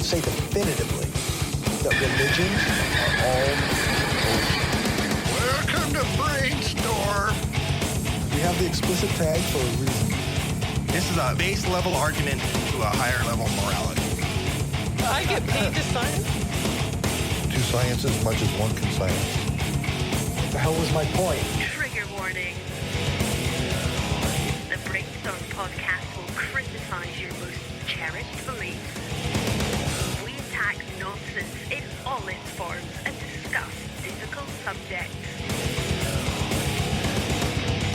can say definitively that religions are all bullshit. Welcome to Brainstorm. We have the explicit tag for a reason. This is a base level argument to a higher level morality. I get paid to science? To science as much as one can science. What the hell was my point? Trigger warning. The Brainstorm podcast will criticize your most cherished beliefs. We attack nonsense in all its forms and discuss difficult subjects.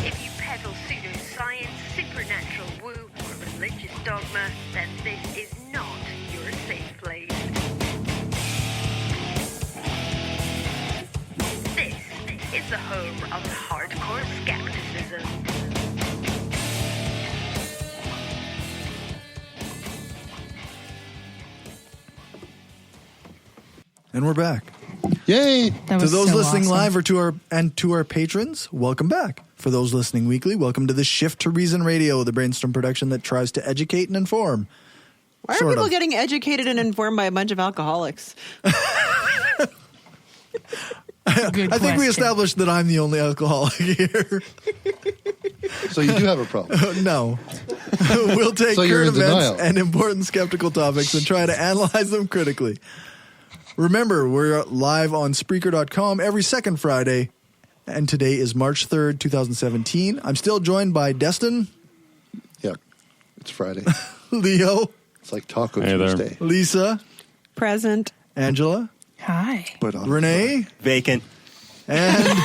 If you peddle pseudoscience, supernatural woo, or religious dogma, then this is not your safe place. This is the home of hardcore skepticism. And we're back. Yay! That To was those so listening awesome. live or to our patrons, welcome back. For those listening weekly, welcome to the Shift to Reason Radio, the Brainstorm production that tries to educate and inform. Why are Sort people of. getting educated and informed by a bunch of alcoholics? Good I think we question. established that I'm the only alcoholic here. So you do have a problem. No. We'll take So you're current in events denial. and important skeptical topics and try to analyze them critically. Remember, we're live on Spreaker.com every second Friday, and today is March 3rd, 2017. I'm still joined by Destin, Yeah, it's Friday. Leo, It's like Taco Hey there. Tuesday. Lisa, Present. Angela, Hi. But on Renee, Vacant. and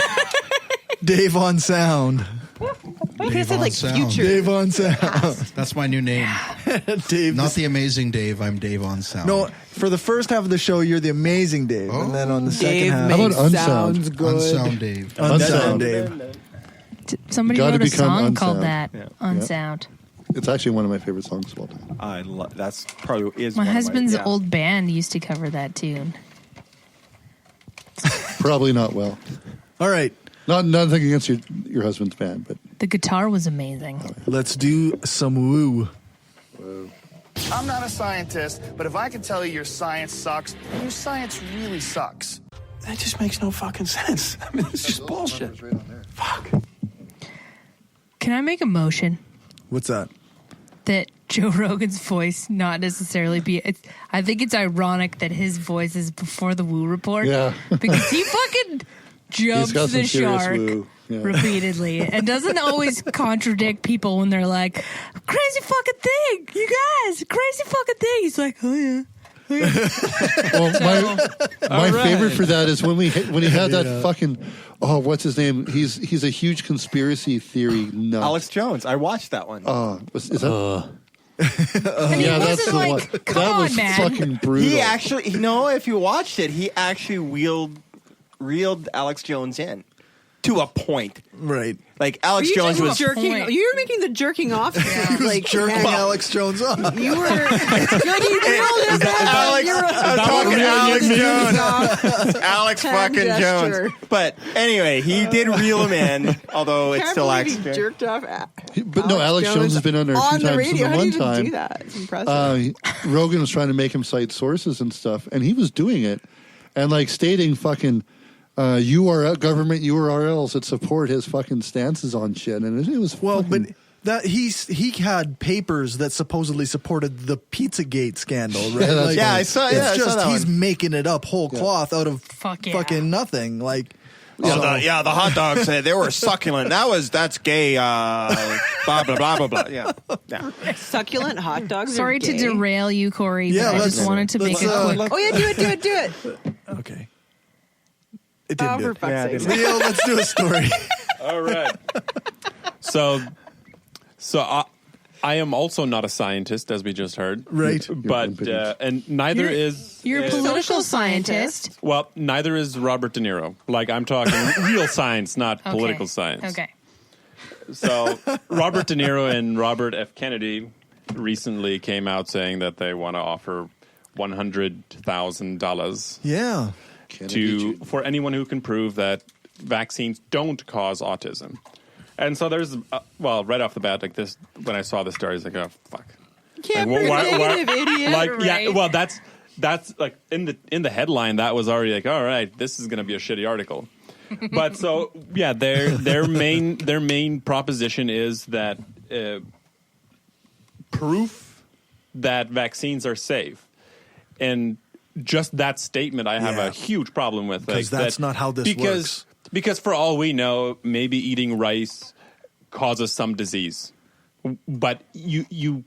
Dave on Sound. What if I said like Sound. future? Dave on Sound. That's my new name. Dave. Not the amazing Dave. I'm Dave on Sound. No, for the first half of the show, you're the amazing Dave. And then on the second Dave half, How about makes unsound? sounds good. Unsound Dave. unsound Dave. Somebody Gotta wrote a become song unsound. called that, Yeah. Unsound. It's actually one of my favorite songs of all time. That's probably is My one of husband's yeah. old band used to cover that tune. Probably not well. All right, Nothing against your husband's band, but The guitar was amazing. let's do some woo. I'm not a scientist, but if I can tell you your science sucks, then your science really sucks. That just makes no fucking sense. I mean, it's just bullshit. Fuck. Can I make a motion What's that? that Joe Rogan's voice not necessarily be? I think it's ironic that his voice is before the Woo Report. Yeah. Because he fucking jumps got some the serious shark woo. Yeah. repeatedly and doesn't always contradict people when they're like, crazy fucking thing, you guys, crazy fucking thing. He's like, oh yeah. well, my favorite for that is when he had that fucking what's his name? He's a huge conspiracy theory nut. Alex Jones. I watched that one. Is that? And yeah, he that's wasn't the like, one. come That on, was man. fucking brutal. He actually, if you watched it, he actually reeled Alex Jones in to a point. Right. Like Alex You Jones just was jerking. point. You were making the jerking off. Like Jerking now. Alex Jones off. You were. You're like, you nailed it, man. Alex, You were- I'm talking Alex Jones. Alex Hand fucking gesture. Jones. But anyway, he did reel him in, although it's Can't still believe Alex he Jones. jerked off. But no, Alex Jones has been on there a few on the times. radio. And How the do you one even time, do that? It's impressive. Rogan was trying to make him cite sources and stuff, and he was doing it, and like stating fucking URL government URLs that support his fucking stances on shit, and it was Well, fucking, but that he had papers that supposedly supported the Pizzagate scandal, right? Yeah, that's Yeah, right. I saw. It's Yeah, I saw just that he's one. making it up whole cloth out of Fuck yeah. fucking nothing. Like, Yeah, so- the hot dogs they were succulent. That's gay. Blah blah blah blah blah. Yeah. Succulent hot dogs. Sorry are to gay. derail you, Corey, Yeah, but I just wanted to make a quick. Oh yeah, do it. okay. It didn't Oh, do for it. fuck's sake. Leo, let's do a story. All right. So I am also not a scientist, as we just heard. Right. But and neither is You're a political scientist. well, neither is Robert De Niro. Like I'm talking real science, not political science. Okay. So Robert De Niro and Robert F. Kennedy recently came out saying that they want to offer $100,000 Yeah. for anyone who can prove that vaccines don't cause autism. And so there's, right off the bat, like this, when I saw the story, I was like, oh, fuck. Can't Like, prove negative, idiot. Like, Right. yeah, well, that's that's like in the headline that was already like, all right, this is going to be a shitty article. But so yeah, their main proposition is that proof that vaccines are safe, and just that statement I have a huge problem with, because that's not how this works. Because for all we know, maybe eating rice causes some disease, but you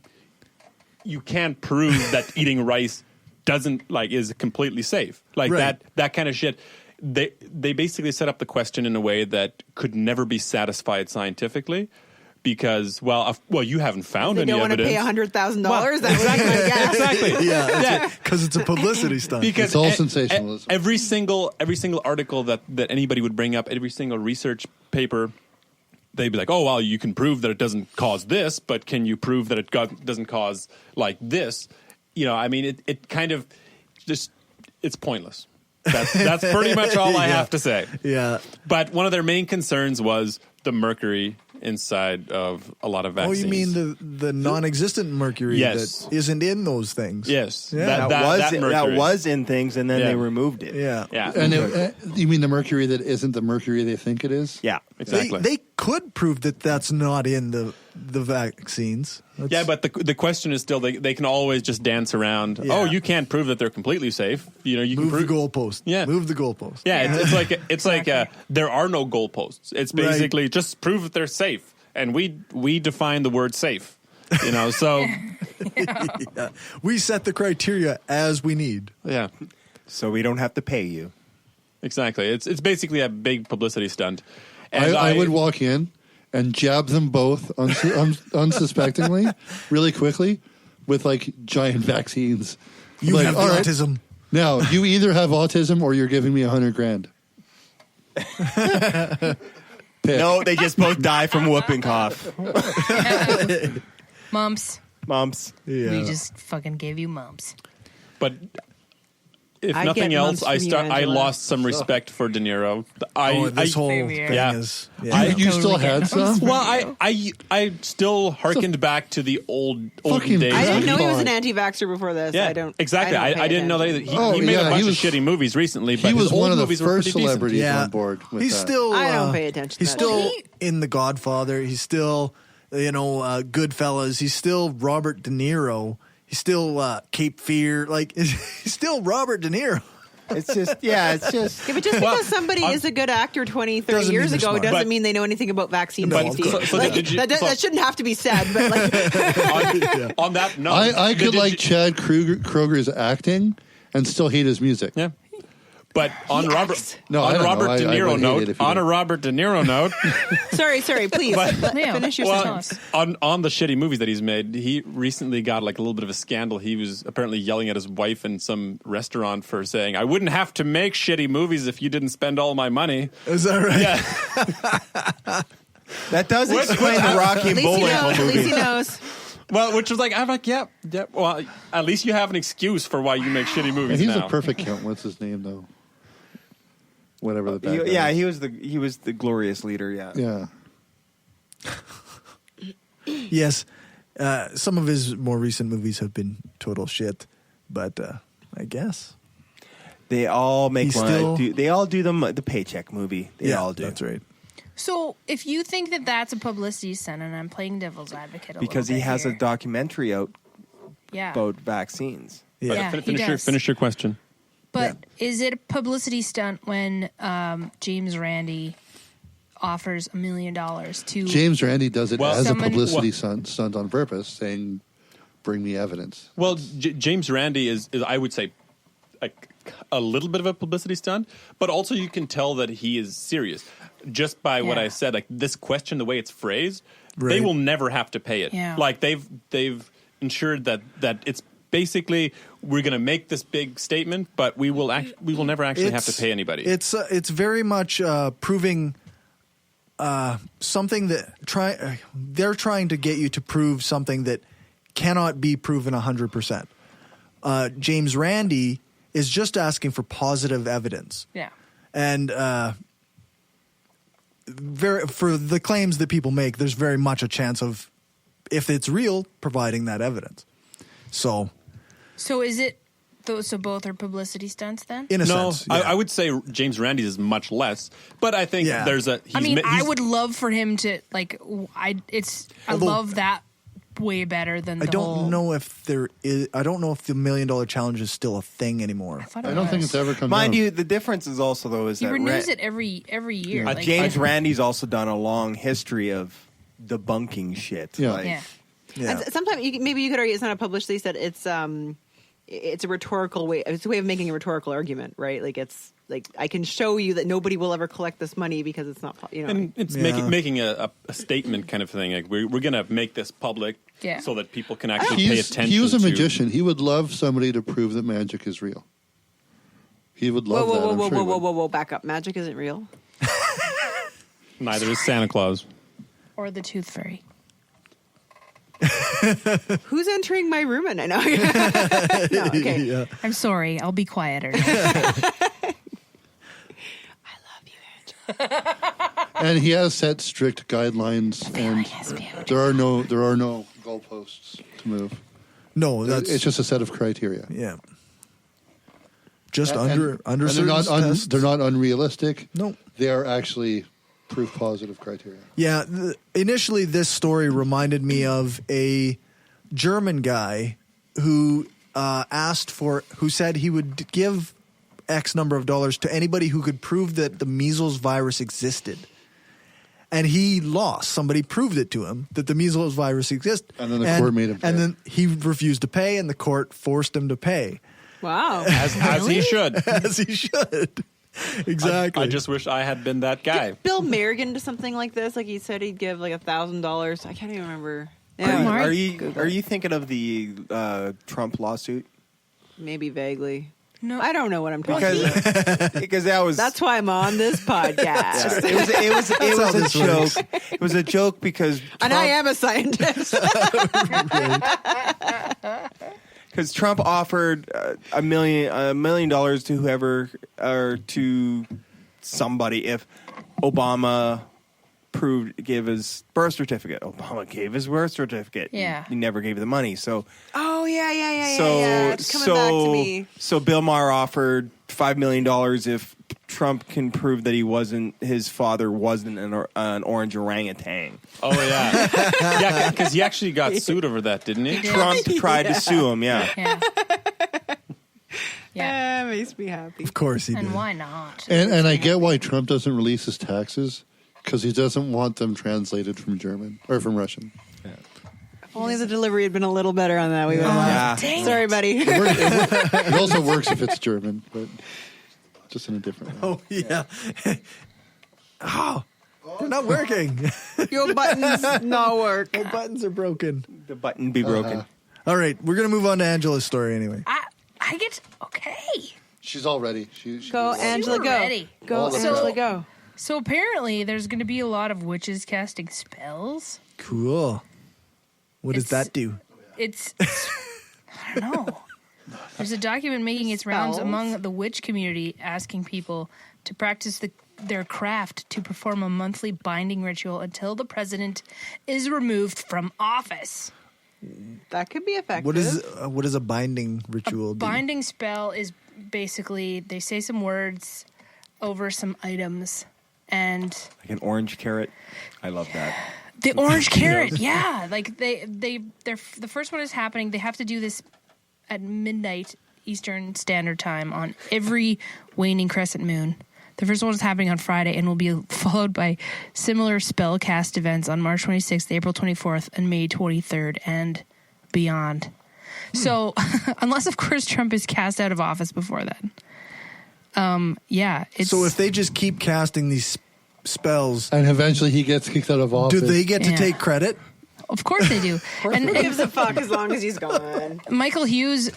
can't prove that eating rice doesn't is completely safe. That kind of shit. They basically set up the question in a way that could never be satisfied scientifically, because you haven't found any evidence. They don't want to pay $100,000. Exactly. Yeah, because it's a publicity stunt. Because it's all sensationalism. Every single article that anybody would bring up, every single research paper, they'd be like, "Oh, well, you can prove that it doesn't cause this, but can you prove that it doesn't cause like this?" I mean, it kind of just it's pointless. That's pretty much all I have to say. Yeah. But one of their main concerns was the mercury inside of a lot of vaccines. Oh, you mean the non-existent mercury that isn't in those things? Yes. Yeah. That was in things, and then they removed it. Yeah. And you mean the mercury that isn't the mercury they think it is? Yeah, exactly. They could prove that that's not in the vaccines. But the question is still they can always just dance around. Yeah. Oh, you can't prove that they're completely safe. You can move the goalpost. Yeah, move the goalpost. Yeah, it's like there are no goalposts. It's basically just prove that they're safe, and we define the word safe. So yeah. We set the criteria as we need. Yeah, so we don't have to pay you. Exactly. It's basically a big publicity stunt. And I would walk in and jab them both unsuspectingly, really quickly, with giant vaccines. You have autism. Now, you either have autism or you're giving me $100,000. No, they just both die from whooping cough. Mumps. Yeah. We just fucking gave you mumps. But if I nothing get else, mumps from you, I Angela. lost some respect for De Niro. This whole thing is... Yeah. You still had some? Well, I still hearkened back to the olden days. I didn't know he was an anti-vaxxer before this. Yeah, Exactly. I didn't know that either. He made a bunch of shitty movies recently, but he was his old one of the movies were first pretty decent. celebrities on board with he's that. still... I don't pay attention to He's that. still in The Godfather. He's still, Goodfellas. He's still Robert De Niro. He's still Cape Fear. He's still Robert De Niro. It's just. Yeah, but just because somebody is a good actor 20, 30 years mean they're ago smart. doesn't mean they know anything about vaccine No, safety. of course. That shouldn't have to be said. But on that note, I could like Chad Kroger's acting and still hate his music. Yeah. But on Robert De Niro note, sorry, please finish your sentence. On the shitty movies that he's made, he recently got a little bit of a scandal. He was apparently yelling at his wife in some restaurant for saying, "I wouldn't have to make shitty movies if you didn't spend all my money." Is that right? Yeah. That does explain the Rocky and Bullwinkle movie. At least he knows. Well, which was I'm like, yeah. Well, at least you have an excuse for why you make shitty movies. He's now. a perfect count. What's his name though? Whatever the bad guy is. he was the glorious leader. Yeah. Yes, some of his more recent movies have been total shit, but I guess they all make He's they all do the paycheck movie. They all do. That's right. So if you think that that's a publicity stunt, and I'm playing devil's advocate because he has a documentary out about vaccines. Yeah, finish your question. But is it a publicity stunt when James Randi offers $1 million to James Randi does it as a publicity someone- stunt on purpose, saying, "Bring me evidence." Well, James Randi is I would say a little bit of a publicity stunt, but also you can tell that he is serious just by what I said. This question, the way it's phrased, they will never have to pay it. Yeah. They've ensured that it's basically we're going to make this big statement, but we will never actually have to pay anybody. It's very much proving something that they're trying to get you to prove something that cannot be proven 100%. James Randi is just asking for positive evidence. Yeah. And for the claims that people make, there's very much a chance of, if it's real, providing that evidence. So is it So both are publicity stunts then? In a No, sense. Yeah. I would say James Randi's is much less, but I think there's a. I would love for him to like. I love that way better than. I don't know if there is. I don't know if the $1 Million Challenge is still a thing anymore. I don't think it's ever come Mind down. you, the difference is also though is He that renews it every year. Like, James Randi's also done a long history of debunking shit. Yeah. Like, And sometimes maybe you could argue it's not a publicity stunt. It's a rhetorical way. It's a way of making a rhetorical argument, right? Like it's like I can show you that nobody will ever collect this money because it's not. And it's making a statement kind of thing. Like we're going to make this public so that people can actually pay attention. He was a to- magician. He would love somebody to prove that magic is real. He would love that. I'm sure he would. Whoa! Back up. Magic isn't real. Neither is Santa Claus. or the Tooth Fairy. Who's entering my room at night? No, okay. Yeah. I'm sorry. I'll be quieter. And he has set strict guidelines, and there are no goalposts to move. No, that's it's just a set of criteria. Yeah. Just And under they're not certain tests. they're not unrealistic. No, they are actually proof positive criteria. Yeah, initially this story reminded me of a German guy who who said he would give X number of dollars to anybody who could prove that the measles virus existed. And he lost. Somebody proved it to him that the measles virus exists. And then the court made him pay. And then he refused to pay, and the court forced him to pay. Wow. As he should. As he should. Exactly. I just wish I had been that guy. Did Bill Mayer get into something like this? Like he said he'd give like $1,000. I can't even remember. Are you thinking of the Trump lawsuit? Maybe vaguely. No, I don't know what I'm talking about. Because that was. That's why I'm on this podcast. It was a joke. It was a joke because. And I am a scientist. Because Trump offered $1 million to whoever or to somebody if Obama gave his birth certificate. Obama gave his birth certificate. Yeah. He never gave the money. So. Oh yeah. It's coming so, back to me. So Bill Maher offered $5 million if Trump can prove that his father wasn't an orange orangutan. Oh yeah, yeah, because he actually got sued over that, didn't he? Trump tried to sue him. Yeah. Yeah, it makes me happy. Of course he did. And why not? And I get why Trump doesn't release his taxes, because he doesn't want them translated from German or from Russian. If only the delivery had been a little better on that. We would have. Yeah. Sorry, buddy. It also works if it's German, but just in a different way. Oh, yeah. Oh, they're not working. Your buttons not work. The buttons are broken. The button be broken. All right, we're going to move on to Angela's story anyway. I get okay. She's all ready. Go, Angela, go. Ready. Go, Angela, go. So apparently there's going to be a lot of witches casting spells. Cool. What does that do? It's I don't know. There's a document making its rounds among the witch community asking people to practice their craft to perform a monthly binding ritual until the president is removed from office. That could be effective. What is a binding ritual do? Binding spell is basically they say some words over some items and Like an orange carrot. I love that. the orange carrot, yeah. Like they're the first one is happening. They have to do this at midnight Eastern Standard Time on every waning crescent moon. The first one is happening on Friday and will be followed by similar spell cast events on March 26th, April 24th, and May 23rd, and beyond. So, unless of course Trump is cast out of office before then. Yeah. So if they just keep casting these spells, and eventually he gets kicked out of office, do they get to take credit? Of course they do. And who gives a fuck as long as he's gone? Michael Hughes,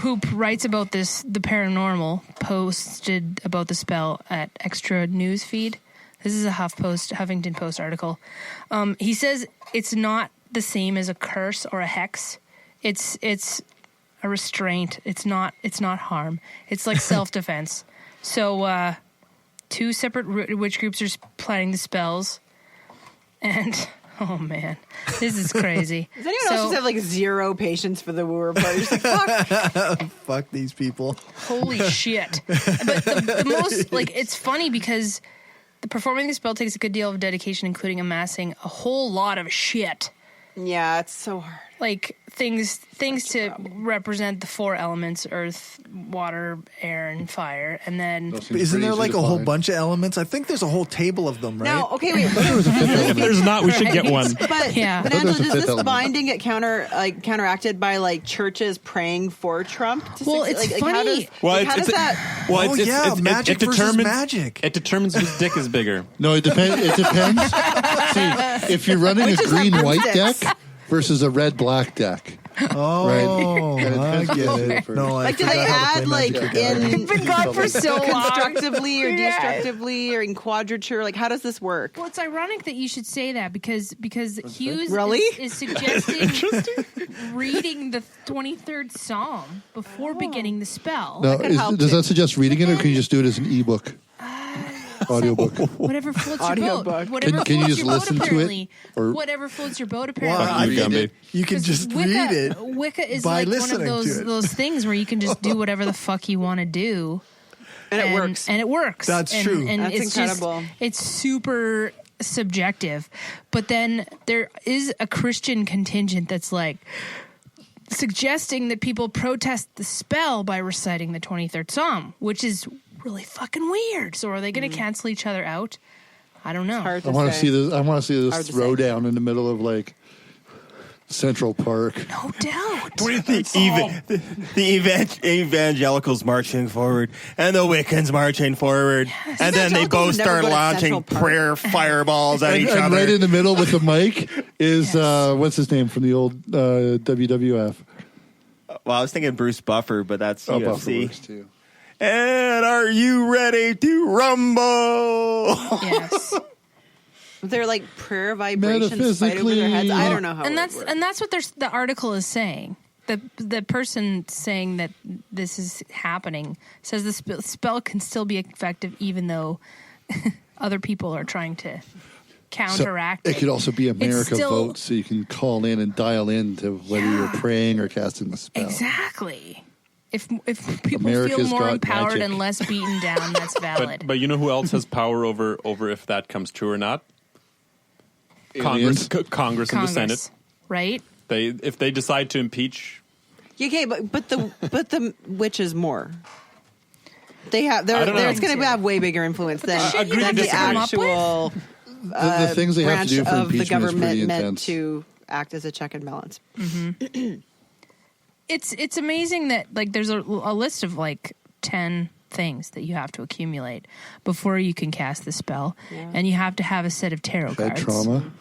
who writes about this, the paranormal, posted about the spell at Extra News Feed. This is a Huffington Post article. He says it's not the same as a curse or a hex. It's a restraint. It's not harm. It's like self-defense. So two separate witch groups are planning the spells, and Oh man, this is crazy. Does anyone else just have like zero patience for the woo report? You're just like, fuck. Fuck these people. Holy shit. But the most, like, it's funny because the performing the spell takes a good deal of dedication, including amassing a whole lot of shit. Yeah, it's so hard. Like things to represent the 4 elements: earth, water, air, and fire. And then Isn't there like a whole bunch of elements? I think there's a whole table of them, right? Now, okay, wait. There's not. We should get one. But Yeah. but I Angela, thought there was a does fifth this element. binding get counteracted by like churches praying for Trump? Well, it's How funny. does, Well, how does that? Oh, yeah, magic versus determines magic. It determines whose dick is bigger. No, it depends. It depends. See, if you're running a Witches have green-white broomsticks. deck versus a red-black deck. Oh, Right. I get it. No, I Like, do they forgot how to add play like Magic in again. been gone for so long. constructively or Yeah. destructively or in quadrature? Like, how does this work? Well, it's ironic that you should say that because Hughes Really? is suggesting reading the 23rd Psalm before beginning the spell. Now, could help does too. that suggest reading it, or can you just do it as an ebook, audiobook? Whatever floats your Audiobook. boat. Whatever Can you floats just your boat, listen to it, apparently. or- Whatever floats your boat, Well, apparently. I you, think Gumby. you can just read it. Wicca is by like one of listening to it. those things where you can just do whatever the fuck you want to do. And it works. And it works. That's And- true. And That's it's incredible. It's super subjective. But then there is a Christian contingent that's like suggesting that people protest the spell by reciting the 23rd Psalm, which is really fucking weird. So are they going to cancel each other out? I don't know. Hard I want to say. see this. I want to see Hard this to say. throwdown in the middle of like Central Park. No doubt. The evangelicals marching forward and the Wiccans marching forward, and then they both Evangelicals never start go to launching Central Park. prayer fireballs at And, each and other. right in the middle with the mic is what's his name from the old WWF? Well, I was thinking Bruce Buffer, but that's Oh, Buffer UFC. works too. And are you ready to rumble? Yes. They're like prayer vibrations fight over their heads. I don't know how. And it that's would work. and that's what the article is saying. The person saying that this is happening says the spell can still be effective even though other people are trying to counteract It could also be America still- Vote, so you can call in and dial in to whether you're praying or casting the spell. Exactly. If people America's feel more got empowered magic. and less beaten down, that's valid. But you know who else has power over if that comes true or not? Aliens? Congress and the Senate. Right? If they decide to impeach, Okay, but the witches more. They have. I don't know. It's going to have way bigger influence than, shit you than have the to come up actual The things they have to branch do for of the impeachment is government pretty meant intense. to act as a check and balance. It's amazing that like there's a list of like 10 things that you have to accumulate before you can cast the spell, and you have to have a set of tarot Head cards. trauma.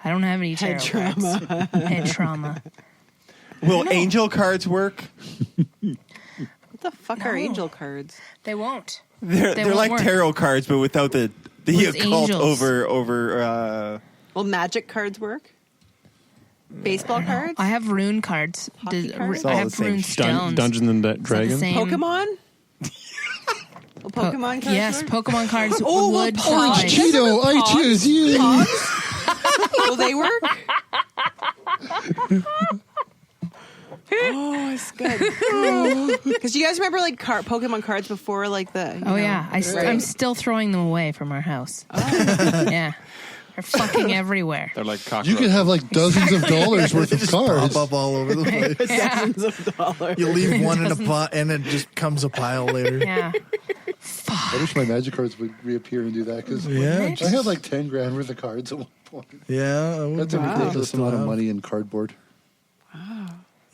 I don't have any tarot Head trauma. cards. Head trauma. Will angel cards work? What the fuck are angel cards? They won't. They're won't like work. tarot cards, but without the With occult angels. over. Will magic cards work? Baseball cards? I have rune cards. Hockey cards? It's all I the have same rune shit. stones. Dungeons and Is that the Dragons. same? Pokemon? Will Pokemon cards Yes, work? Pokemon cards Oh, would Pogs. suffice. Cheeto, I choose you. Will they work? Oh, it's good. Because you guys remember like Pokemon cards before, like the. Oh yeah, I'm still throwing them away from our house. Yeah, they're fucking everywhere. They're like cockroaches. You could have like dozens of dollars worth of Just cards. pop up all over the place. Thousands of dollars. You leave one in a pot, and it just comes a pile later. Yeah, I wish my magic cards would reappear and do that because Yeah, I had like 10 grand worth of cards at one point. Yeah, that would That's a be ridiculous amount of wow. money in cardboard.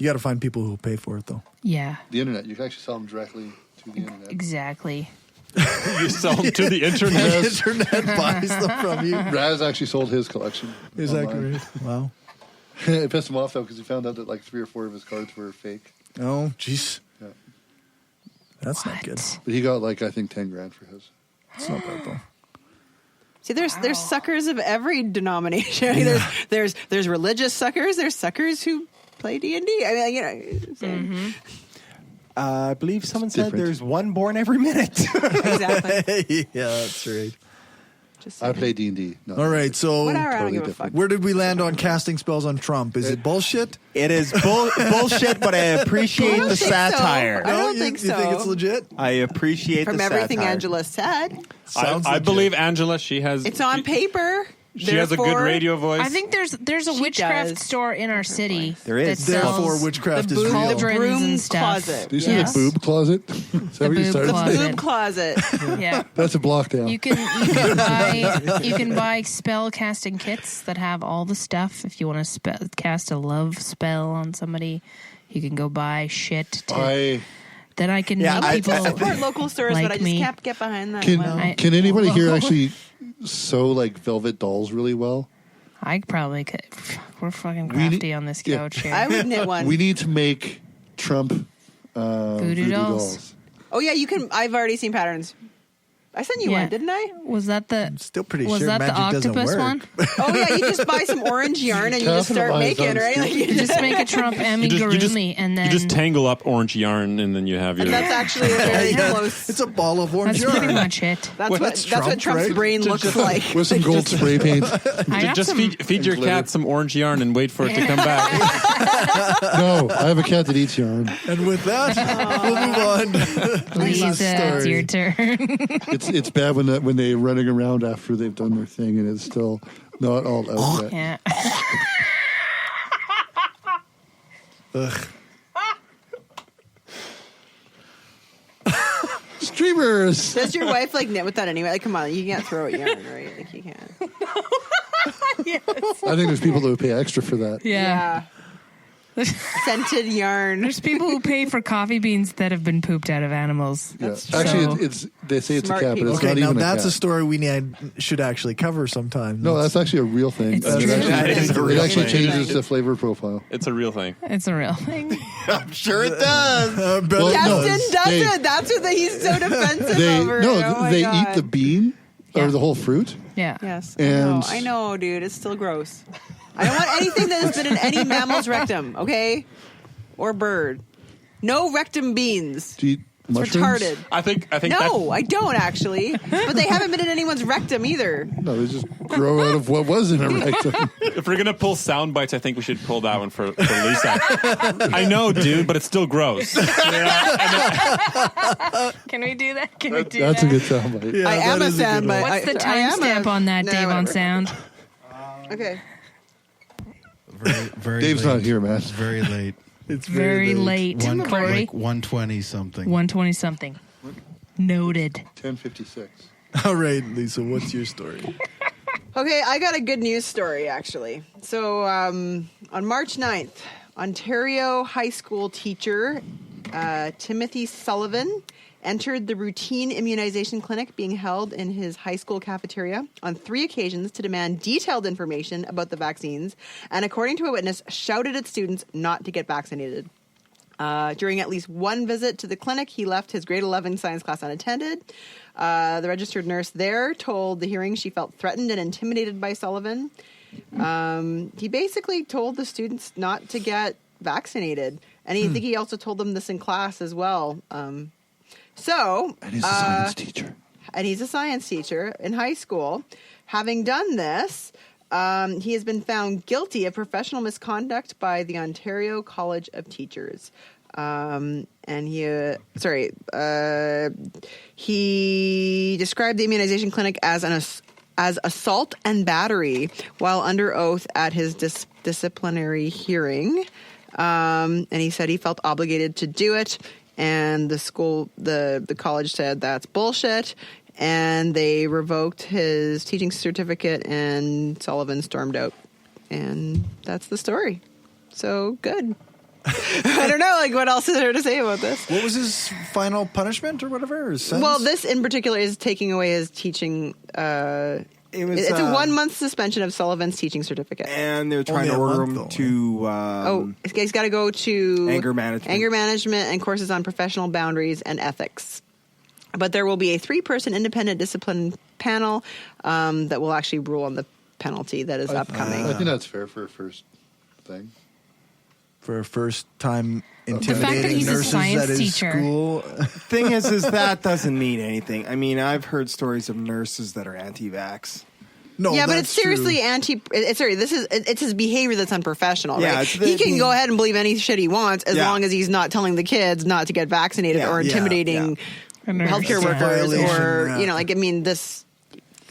You got to find people who will pay for it, though. yeah, The internet, you can actually sell them directly to the internet. exactly. You sell them to the internet. The internet buys them from you. Raz actually sold his collection. Is that online. great? Wow. It pissed him off though because he found out that like 3 or 4 of his cards were fake. Oh, jeez. Yeah. That's not good. But he got like I think 10 grand for his. It's not bad, though. See, there's suckers of every denomination. I mean, there's religious suckers. There's suckers who play D&D. I mean, you know. So. I believe someone said different. there's one born every minute. Exactly. Yeah, that's right. Just I saying. play D&D. No, All right, so Whatever, I don't totally give a different. fuck. where did we land on casting spells on Trump? Is it bullshit? It is bullshit, but I appreciate I don't the think so. satire. I don't you, think you so. think it's legit? I appreciate From the everything satire. Angela said, Sounds I legit. believe Angela. She has. it's on paper. She has a good Therefore, radio voice. I think there's a She witchcraft does. store in our city. There is. That sells Therefore, witchcraft The is boob, real. the Cauldrons broom and stuff. closet. Do you say Yes. the boob closet? Is that what you boob started closet. saying? Boob closet. Yeah. That's a block down. You can buy spell casting kits that have all the stuff. If you want to cast a love spell on somebody, you can go buy shit. Then I can Yeah, make people Support local stores, like but I just me. can't get behind that. Can, one. can anybody here actually sew like velvet dolls really well? I probably could. We're fucking We crafty need- on this yeah. couch here. I would knit one. We need to make Trump voodoo dolls. Oh yeah, you can. I've already seen patterns. I sent you Yeah. one, didn't I? Was that the? Still pretty Was sure that the magic doesn't octopus work. one? Oh yeah, you just buy some orange yarn and you just start Capitalize making, on right? Like You just make a Trump amigurumi, and then you just tangle up orange yarn, and then you have your. And that's actually a very close. It's a ball of orange that's yarn. pretty much it. That's Well, what that's that's what Trump, Trump's right? brain looks like. With some gold spray paint. I got just some, feed your glitter. cat some orange yarn and wait for it to come back. No, I have a cat that eats yarn. And with that, we'll move on. Lisa's Lisa, it's story. your turn. It's bad when they're running around after they've done their thing and it's still not all out yet. Yeah. Ugh. Streamers. Does your wife like knit with that anyway? Like, come on, you can't throw out yarn, right? Like, you can't. I think there's people that would pay extra for that. Yeah. Scented yarn. There's people who pay for coffee beans that have been pooped out of animals. Yeah. true. Actually, So- it's they say it's Smart a cat, but people. it's Okay, not now even that's a a cat. story we should actually cover sometime. No, that's actually a real thing. It's And true. That is a real it actually thing. changes the flavor profile. It's a real thing. It's a real thing. I'm sure it does. Better Well, knows. Justin does They- it. That's what he's so defensive They over. Oh my they God. eat the bean Yeah. or the whole fruit. Yeah. Yes, And- I know, dude. It's still gross. I don't want anything that has been in any mammal's rectum, okay, or bird. No rectum beans. Do you eat It's mushrooms? retarded. I think No, I don't actually. But they haven't been in anyone's rectum either. No, they just grow out of what was in a rectum. if we're gonna pull sound bites, I think we should pull that one for Lisa. I know, dude, but it's still gross. Can we do that? Can we do That's that? a good soundbite. Yeah, I am that a is good sound one. bite. What's the I am timestamp a- on that, No, Dave, on whatever. sound? Okay. Very Dave's late. not here, man. It's very late. It's Very late, One, Corey. like 120 something. 120 something. Noted. 10:56. All right, Lisa, what's your story? Okay, I got a good news story, actually. So on March 9th, Ontario high school teacher Timothy Sullivan entered the routine immunization clinic being held in his high school cafeteria on 3 occasions to demand detailed information about the vaccines, and according to a witness, shouted at students not to get vaccinated. During at least one visit to the clinic, he left his grade 11 science class unattended. The registered nurse there told the hearing she felt threatened and intimidated by Sullivan. He basically told the students not to get vaccinated, and I think he also told them this in class as well. And he's a science teacher. And he's a science teacher in high school. Having done this, he has been found guilty of professional misconduct by the Ontario College of Teachers. And he described the immunization clinic as as assault and battery while under oath at his disciplinary hearing. And he said he felt obligated to do it. And the college said that's bullshit. And they revoked his teaching certificate, and Sullivan stormed out. And that's the story. So good. I don't know, like, what else is there to say about this? What was his final punishment or whatever? Or sentence? Well, this in particular is taking away his teaching. It's a 1 month suspension of Sullivan's teaching certificate. And they're trying Only to a order month, him though, to. He's got to go to Anger management. and courses on professional boundaries and ethics. But there will be a 3-person independent discipline panel that will actually rule on the penalty that is upcoming. I think that's fair for a first thing. for a first time fact that intimidating he's a nurses science at his teacher. school. Thing is that doesn't mean anything. I mean, I've heard stories of nurses that are anti-vax. No, yeah, but that's it's seriously true. it's his behavior that's unfair, Yeah, right? it's He can go ahead and believe any shit he wants as Yeah. long as he's not telling the kids not to get vaccinated Yeah. or Yeah. intimidating healthcare That's a workers violation, or, yeah. this,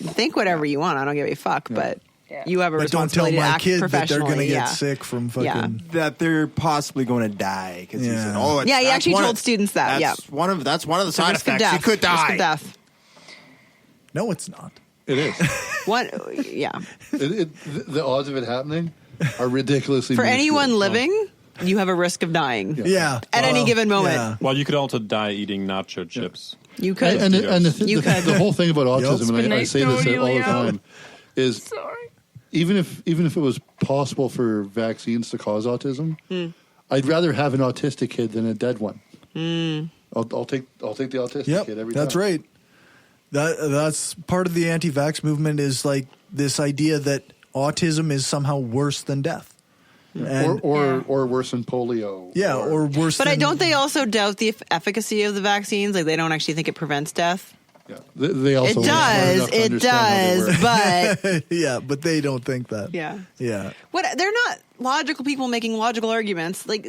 think whatever you want. I don't give a fuck, but you have a But don't tell responsibility to my act kid that they're professionally. going to get yeah. sick from fucking. Yeah. That they're possibly going to die because he said, "Oh, Yeah, he that's actually one told of- students that, That's yeah. one of the It's a side risk of effects. You death. could Risk die." of death. No, it's not. It is. What? Yeah. The odds of it happening are ridiculously For minuscule. anyone living, you have a risk of dying. Yeah. At any given moment. yeah. Well, you could also die eating nacho chips. You could. And the whole thing about autism, been and I nice say this knowing all you, the Leo. time, is Sorry. even if it was possible for vaccines to cause autism, I'd rather have an autistic kid than a dead one. I'll take the autistic kid every time. That's right. That's part of the anti-vax movement is like this idea that autism is somehow worse than death. And- Or worse than polio. yeah, or worse But than... don't they also doubt the efficacy of the vaccines? Like they don't actually think it prevents death. Yeah. They also It weren't smart does. enough to It understand how they does. work. But yeah, but they don't think that. yeah. Yeah. What? They're not logical people making logical arguments. Like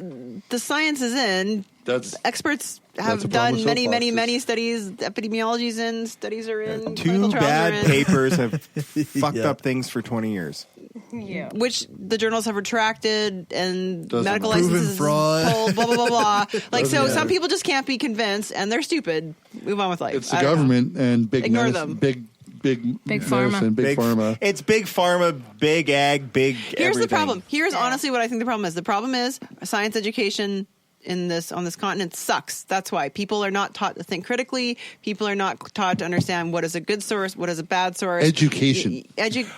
the science is in. That's Experts That's have the problem done with many soapboxes. studies. Epidemiology's in. Studies are in. Two clinical trials bad are in, papers have fucked Yeah. up things for 20 years. Yeah. which the journals have retracted and Doesn't medical matter. Proven licenses fraud. pulled. Blah blah blah blah. Like Doesn't so, matter. some people just can't be convinced, and they're stupid. Move on with life. It's the I don't know. government and big Ignore medicine, them. big pharma. medicine, big pharma. It's big pharma, big ag, big Here's everything. the problem. Here's honestly what I think the problem is. The problem is science education on this continent sucks. That's why people are not taught to think critically. People are not taught to understand what is a good source, what is a bad source. Education.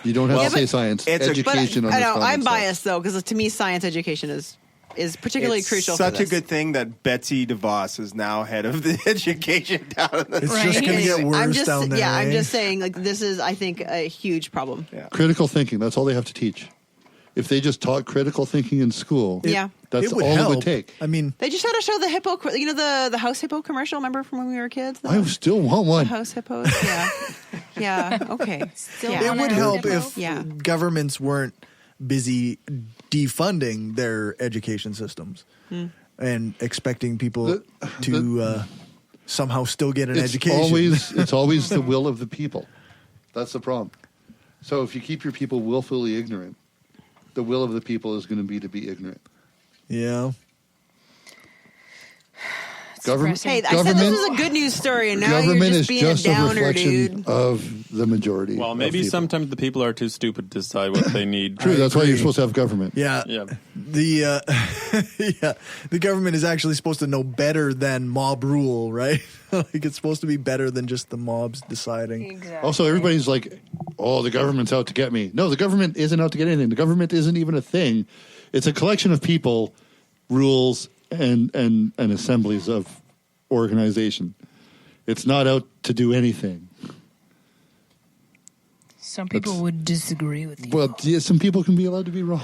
You don't have Yeah, to say but- science. It's a- Education on I this know I'm continent biased though because to me science education is particularly It's crucial. such for a this. good thing that Betsy DeVos is now head of the education down in the It's Right. just going to get worse I'm just down there. yeah. I'm eh? just saying like this is I think a huge problem. Yeah. Critical thinking. That's all they have to teach. If they just taught critical thinking in school, Yeah. that's It would all help. it would take. I mean, They just had to show the hippo, the house hippo commercial. Remember from when we were kids? I still want The one. house hippos. Yeah, yeah. Okay. Still Yeah. it wanna would have help hippo? if Yeah. governments weren't busy defunding their education systems and expecting people to somehow still get an education. It's always the will of the people. That's the problem. So if you keep your people willfully ignorant, the will of the people is going to be ignorant. Yeah. Government, Hey, I said this was a good news story, and now you're government just is being just a a downer, reflection dude. of the majority. Well, of maybe people. sometimes the people are too stupid to decide what they need. True. That's why you're agree. supposed to have government. Yeah. Yeah. The the government is actually supposed to know better than mob rule, right? Like it's supposed to be better than just the mobs deciding. Exactly. Also, everybody's like, "Oh, the government's out to get me." No, the government isn't out to get anything. The government isn't even a thing. It's a collection of people, rules, and assemblies of organization. It's not out to do anything. Some people would disagree with you. Well, yeah, some people can be allowed to be wrong.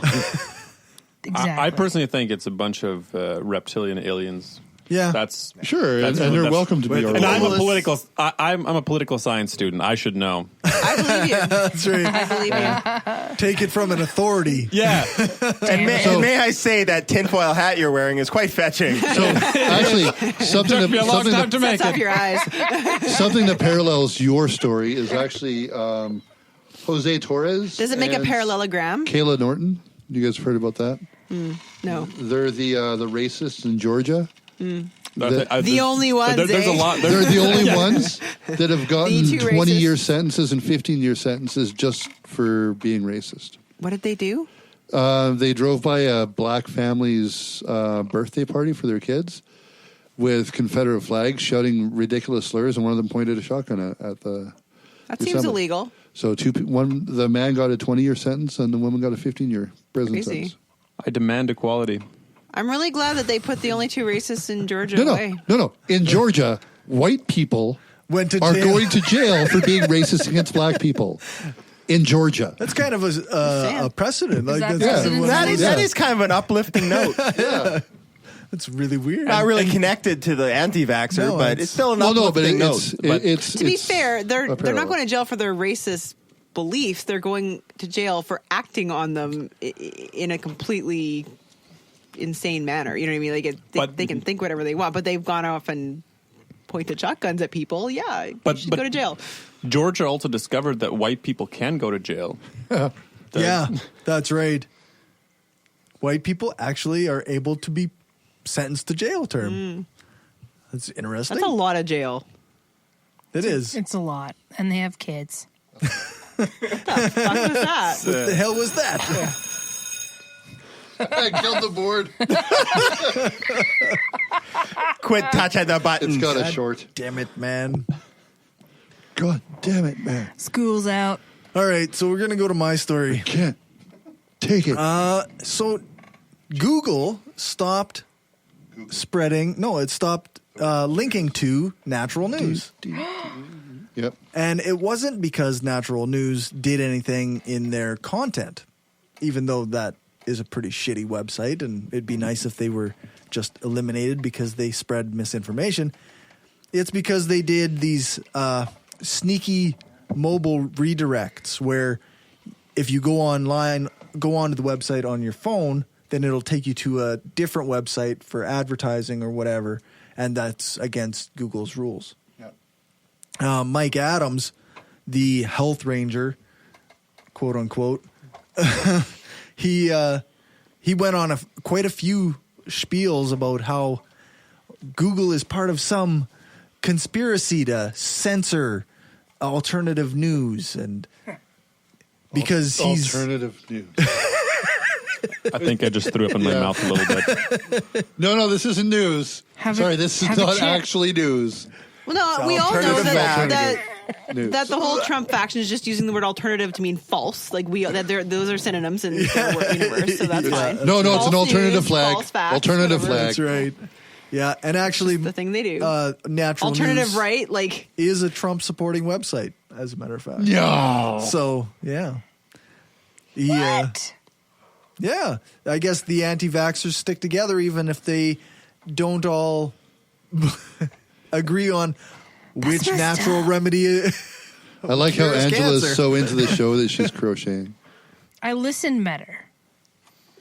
Exactly. I personally think it's a bunch of reptilian aliens. Yeah. That's Sure, and that's- they're that's- welcome to be our And I'm a role. political. I'm a political science student. I should know. I believe you. That's right. I believe you. Take it from an authority. Yeah. And may I say that tinfoil hat you're wearing is quite fetching. So actually, something Took me a long time to make Sets off it. your eyes. something that parallels your story is actually Jose Torres. Does it make a and parallelogram? Kayla Norton. You guys have heard about that? No. They're the racists in Georgia. The only ones, There's a eh? lot. They're the only ones that have gotten The two 20-year racists. sentences and 15-year sentences just for being racist. What did they do? They drove by a black family's birthday party for their kids with Confederate flags, shouting ridiculous slurs, and one of them pointed a shotgun at the. That seems assembly. illegal. So the man got a 20-year sentence, and the woman got a 15-year prison Crazy. sentence. I demand equality. I'm really glad that they put the only two racists in Georgia away. No. In Georgia, white people Went to are jail. going to jail for being racist against black people. in Georgia. That's kind of a precedent. Like, Is that that's precedent? what it That is kind of an uplifting note. That's really weird. Not really connected to the anti-vaxxer, No, but it's- it's still an Well, no, uplifting but note. it's To be fair, they're a not parallel. going to jail for their racist beliefs. They're going to jail for acting on them in a completely insane manner. You know what I mean? They can think whatever they want, but they've gone off and pointed shotguns at people. Yeah, you should go to jail. Georgia also discovered that white people can go to jail. Yeah, that's right. White people actually are able to be sentenced to jail term. That's interesting. That's a lot of jail. It is. It's a lot, and they have kids. What was that? What the hell was that? I killed the board. Quit touching the buttons. It's got a short. Damn it, man. God damn it, man. School's out. All right, so we're going to go to my story. Can't take it. So Google stopped stopped linking to natural news. Yep. And it wasn't because natural news did anything in their content, even though that is a pretty shitty website, and it'd be nice if they were just eliminated because they spread misinformation. It's because they did these sneaky mobile redirects where if you go onto the website on your phone, then it'll take you to a different website for advertising or whatever, and that's against Google's rules. Mike Adams, the health ranger, quote unquote, he went on quite a few spiels about how Google is part of some conspiracy to censor alternative news, and because he's alternative news. I think I just threw up in my mouth a little bit. No, this isn't news. This is not actually news. Well, no, we all know alternative news. that the whole Trump faction is just using the word alternative to mean false. Like those are synonyms in their work universe, so that's fine. No, it's False an alternative news, flag. false facts, Alternative whatever. flag. That's right. Yeah, and actually, the thing they do. Natural Alternative News right, like is a Trump supporting website, as a matter of fact. No. So yeah. What? Yeah, I guess the anti-vaxxers stick together even if they don't all agree on which natural remedy. I like how cures Angela's cancer. so into the show that she's crocheting. I listen better.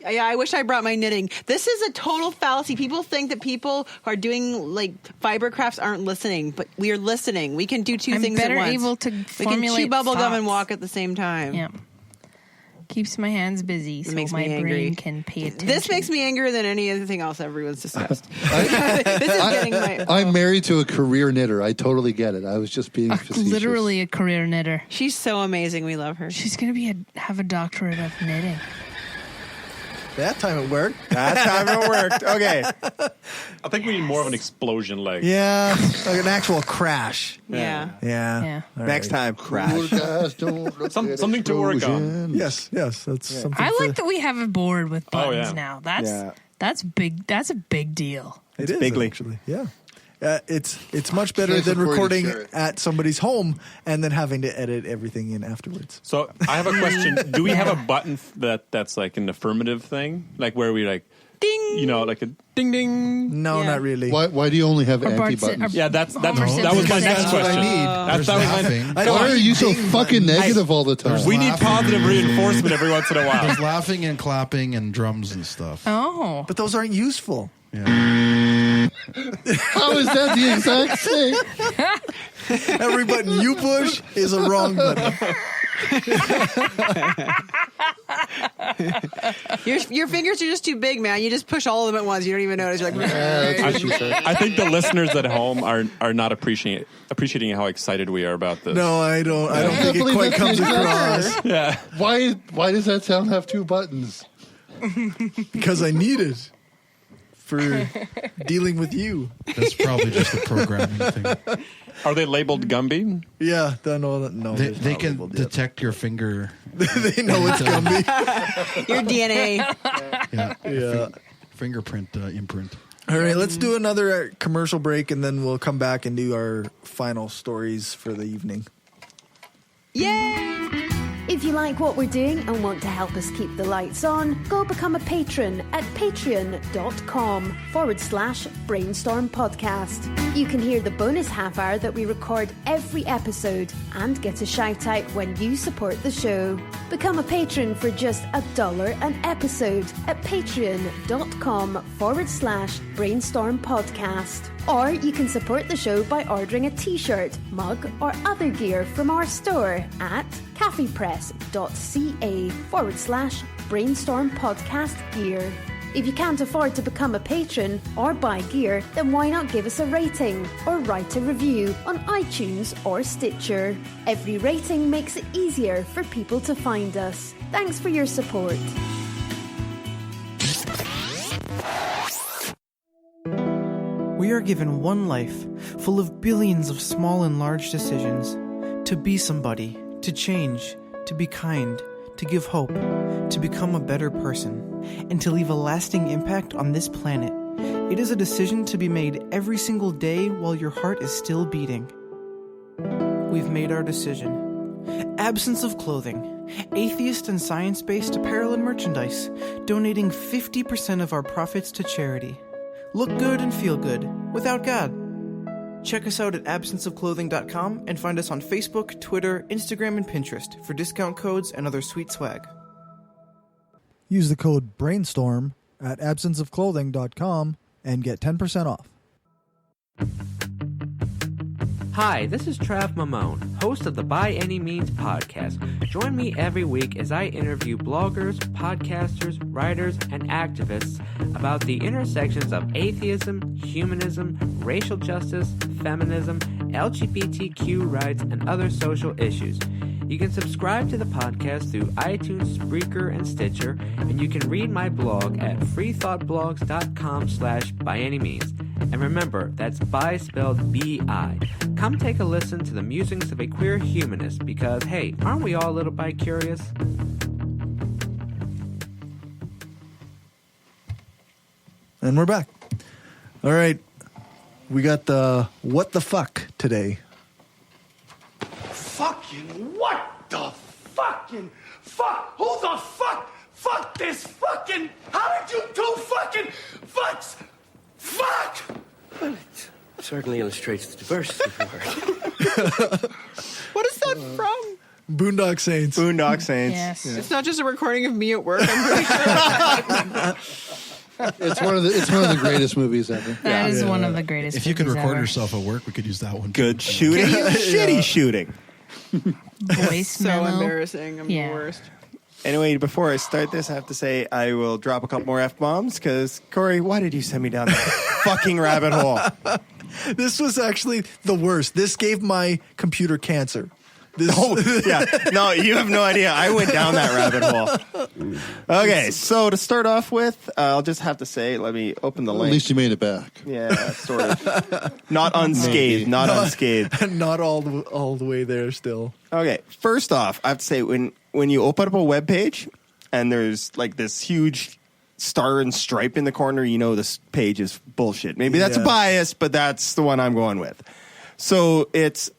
yeah, I wish I brought my knitting. This is a total fallacy. People think that people who are doing like fiber crafts aren't listening, but we are listening. We can do two I'm things better at once. able to we can formulate chew bubble gum and thoughts. walk at the same time. Yeah. Keeps my hands busy so makes my me angry. brain can pay attention. This makes me angrier than anything else everyone's discussed. This is getting my. I'm married to a career knitter. I totally get it. I was just being facetious. Literally a career knitter. She's so amazing. We love her. She's going to have a doctorate of knitting. That time it worked. That time it worked. Okay. I think we need more of an explosion, like Yeah, like an actual crash. Yeah. Yeah. All Next right. time, crash. something to work on. Yes, that's something. I like that we have a board with Oh, buttons yeah. now. Yeah. That's big. That's a big deal. It is bigly. actually. Yeah. It's much better Nice than of Corey to recording share it. at somebody's home and then having to edit everything in afterwards. So I have a question. Do we have a button that's like an affirmative thing, like where we like Ding. you know, like a ding ding? No, Yeah. not really. Why do you only have Or Bart anti-buttons? Yeah, that was Homer my Simpson. next That's what I question. need. That was my laughing. I don't Why are you so ding fucking buttons. negative all the time? We need Laughing. positive reinforcement every once in a while. There's laughing and clapping and drums and stuff. Oh. But those aren't useful. Yeah. How is that the exact same? Every button you push is a wrong button. Your fingers are just too big, man. You just push all of them at once. You don't even notice. You're like, That's what she said. I think the listeners at home are not appreciating how excited we are about this. No, I don't can't think it believe quite that's comes the across exact Yeah. Why does that sound have two buttons? because I need it for dealing with you. That's probably just a programming thing. Are they labeled Gumby? Yeah, no. They, it's they not can labeled yet. detect your finger. They know it's Gumby. your DNA. Yeah. Yeah. Fingerprint imprint. All right, let's do another commercial break, and then we'll come back and do our final stories for the evening. Yay! If you like what we're doing and want to help us keep the lights on, go become a patron at patreon.com/brainstorm podcast. You can hear the bonus half hour that we record every episode and get a shout out when you support the show. Become a patron for just $1 an episode at patreon.com/brainstorm podcast. Or you can support the show by ordering a t-shirt, mug or other gear from our store at cafepress.ca/brainstorm podcast gear. If you can't afford to become a patron or buy gear, then why not give us a rating or write a review on iTunes or Stitcher? Every rating makes it easier for people to find us. Thanks for your support. We are given one life, full of billions of small and large decisions. To be somebody, to change, to be kind, to give hope, to become a better person, and to leave a lasting impact on this planet. It is a decision to be made every single day while your heart is still beating. We've made our decision. Absence of Clothing, atheist and science-based apparel and merchandise, donating 50% of our profits to charity. Look good and feel good, without God. Check us out at absenceofclothing.com and find us on Facebook, Twitter, Instagram, and Pinterest for discount codes and other sweet swag. Use the code BRAINSTORM at absenceofclothing.com and get 10% off. Hi, this is Trav Mamone, host of the By Any Means podcast. Join me every week as I interview bloggers, podcasters, writers, and activists about the intersections of atheism, humanism, racial justice, feminism, LGBTQ rights, and other social issues. You can subscribe to the podcast through iTunes, Spreaker, and Stitcher, and you can read my blog at freethoughtblogs.com/byanymeans. And remember, that's bi spelled B-I. Come take a listen to the musings of a queer humanist because, hey, aren't we all a little bi-curious? And we're back. All right. We got the what the fuck today. Fucking what the fucking fuck? Who the fuck? Fuck this fucking. How did you do fucking fucks? Fuck! Well, it certainly illustrates the diversity of the word. What is that from? Boondock Saints. Boondock Saints. Yes. Yeah. It's not just a recording of me at work. I'm pretty sure. It's one of the greatest movies ever. That is one of the greatest. If you could movies record ever. yourself at work, we could use that one. Good shooting. Shitty shooting. Voice So memo. embarrassing. I'm the worst. Anyway, before I start this, I have to say I will drop a couple more F-bombs because, Corey, why did you send me down that fucking rabbit hole? This was actually the worst. This gave my computer cancer. Yeah. No, you have no idea. I went down that rabbit hole. Okay, so to start off with, I'll just have to say, let me open the link. At least you made it back. Yeah, sort of. Not unscathed. Not unscathed. Not all the way there still. Okay, first off, I have to say, when you open up a web page and there's like this huge star and stripe in the corner, you know this page is bullshit. Maybe that's a bias, but that's the one I'm going with. So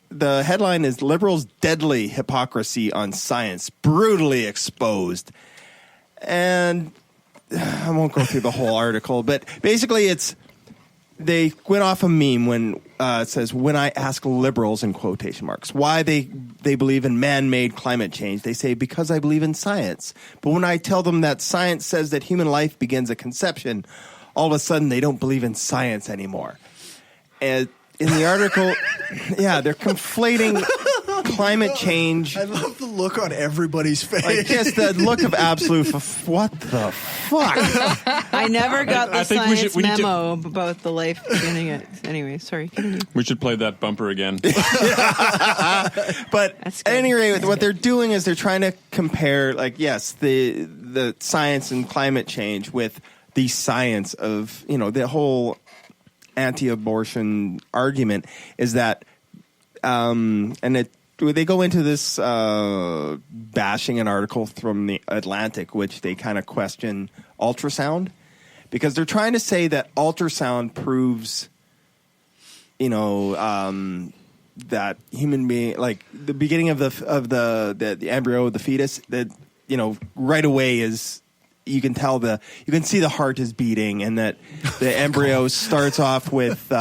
the headline is Liberals' Deadly Hypocrisy on Science Brutally Exposed. And I won't go through the whole article, but basically they went off a meme when it says, when I ask liberals, in quotation marks, why they believe in man-made climate change, they say, because I believe in science. But when I tell them that science says that human life begins at conception, all of a sudden they don't believe in science anymore. And in the article, yeah, they're conflating climate change. I love the look on everybody's face. Like just that look of absolute, what the fuck? I never got the I think science we need to- memo about the life beginning it. Anyway, sorry. Continue. We should play that bumper again. But anyway, what they're doing is they're trying to compare, like, yes, the science and climate change with the science of, the whole anti-abortion argument is that, they go into this bashing an article from the Atlantic, which they kind of question ultrasound, because they're trying to say that ultrasound proves, that human being, like the beginning of the embryo, the fetus, that right away is. You can tell you can see the heart is beating, and that the embryo starts off with,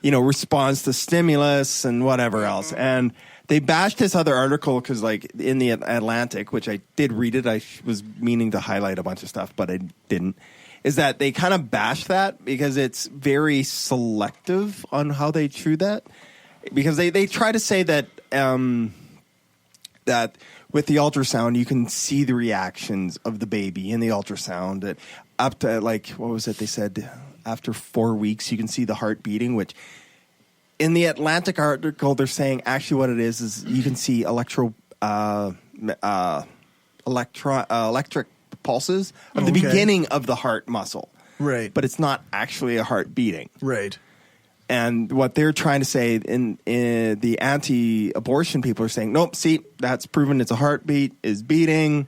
response to stimulus and whatever else. And they bashed this other article because, like, in the Atlantic, which I did read it, I was meaning to highlight a bunch of stuff, but I didn't. Is that they kind of bashed that because it's very selective on how they chew that, because they try to say that that. With the ultrasound, you can see the reactions of the baby in the ultrasound. That up to, like, what was it? They said after 4 weeks, you can see the heart beating, which in the Atlantic article, they're saying actually what it is you can see electric pulses of the beginning of the heart muscle. Right. But it's not actually a heart beating. Right. And what they're trying to say in the anti-abortion people are saying, nope, see, that's proven it's a heartbeat is beating.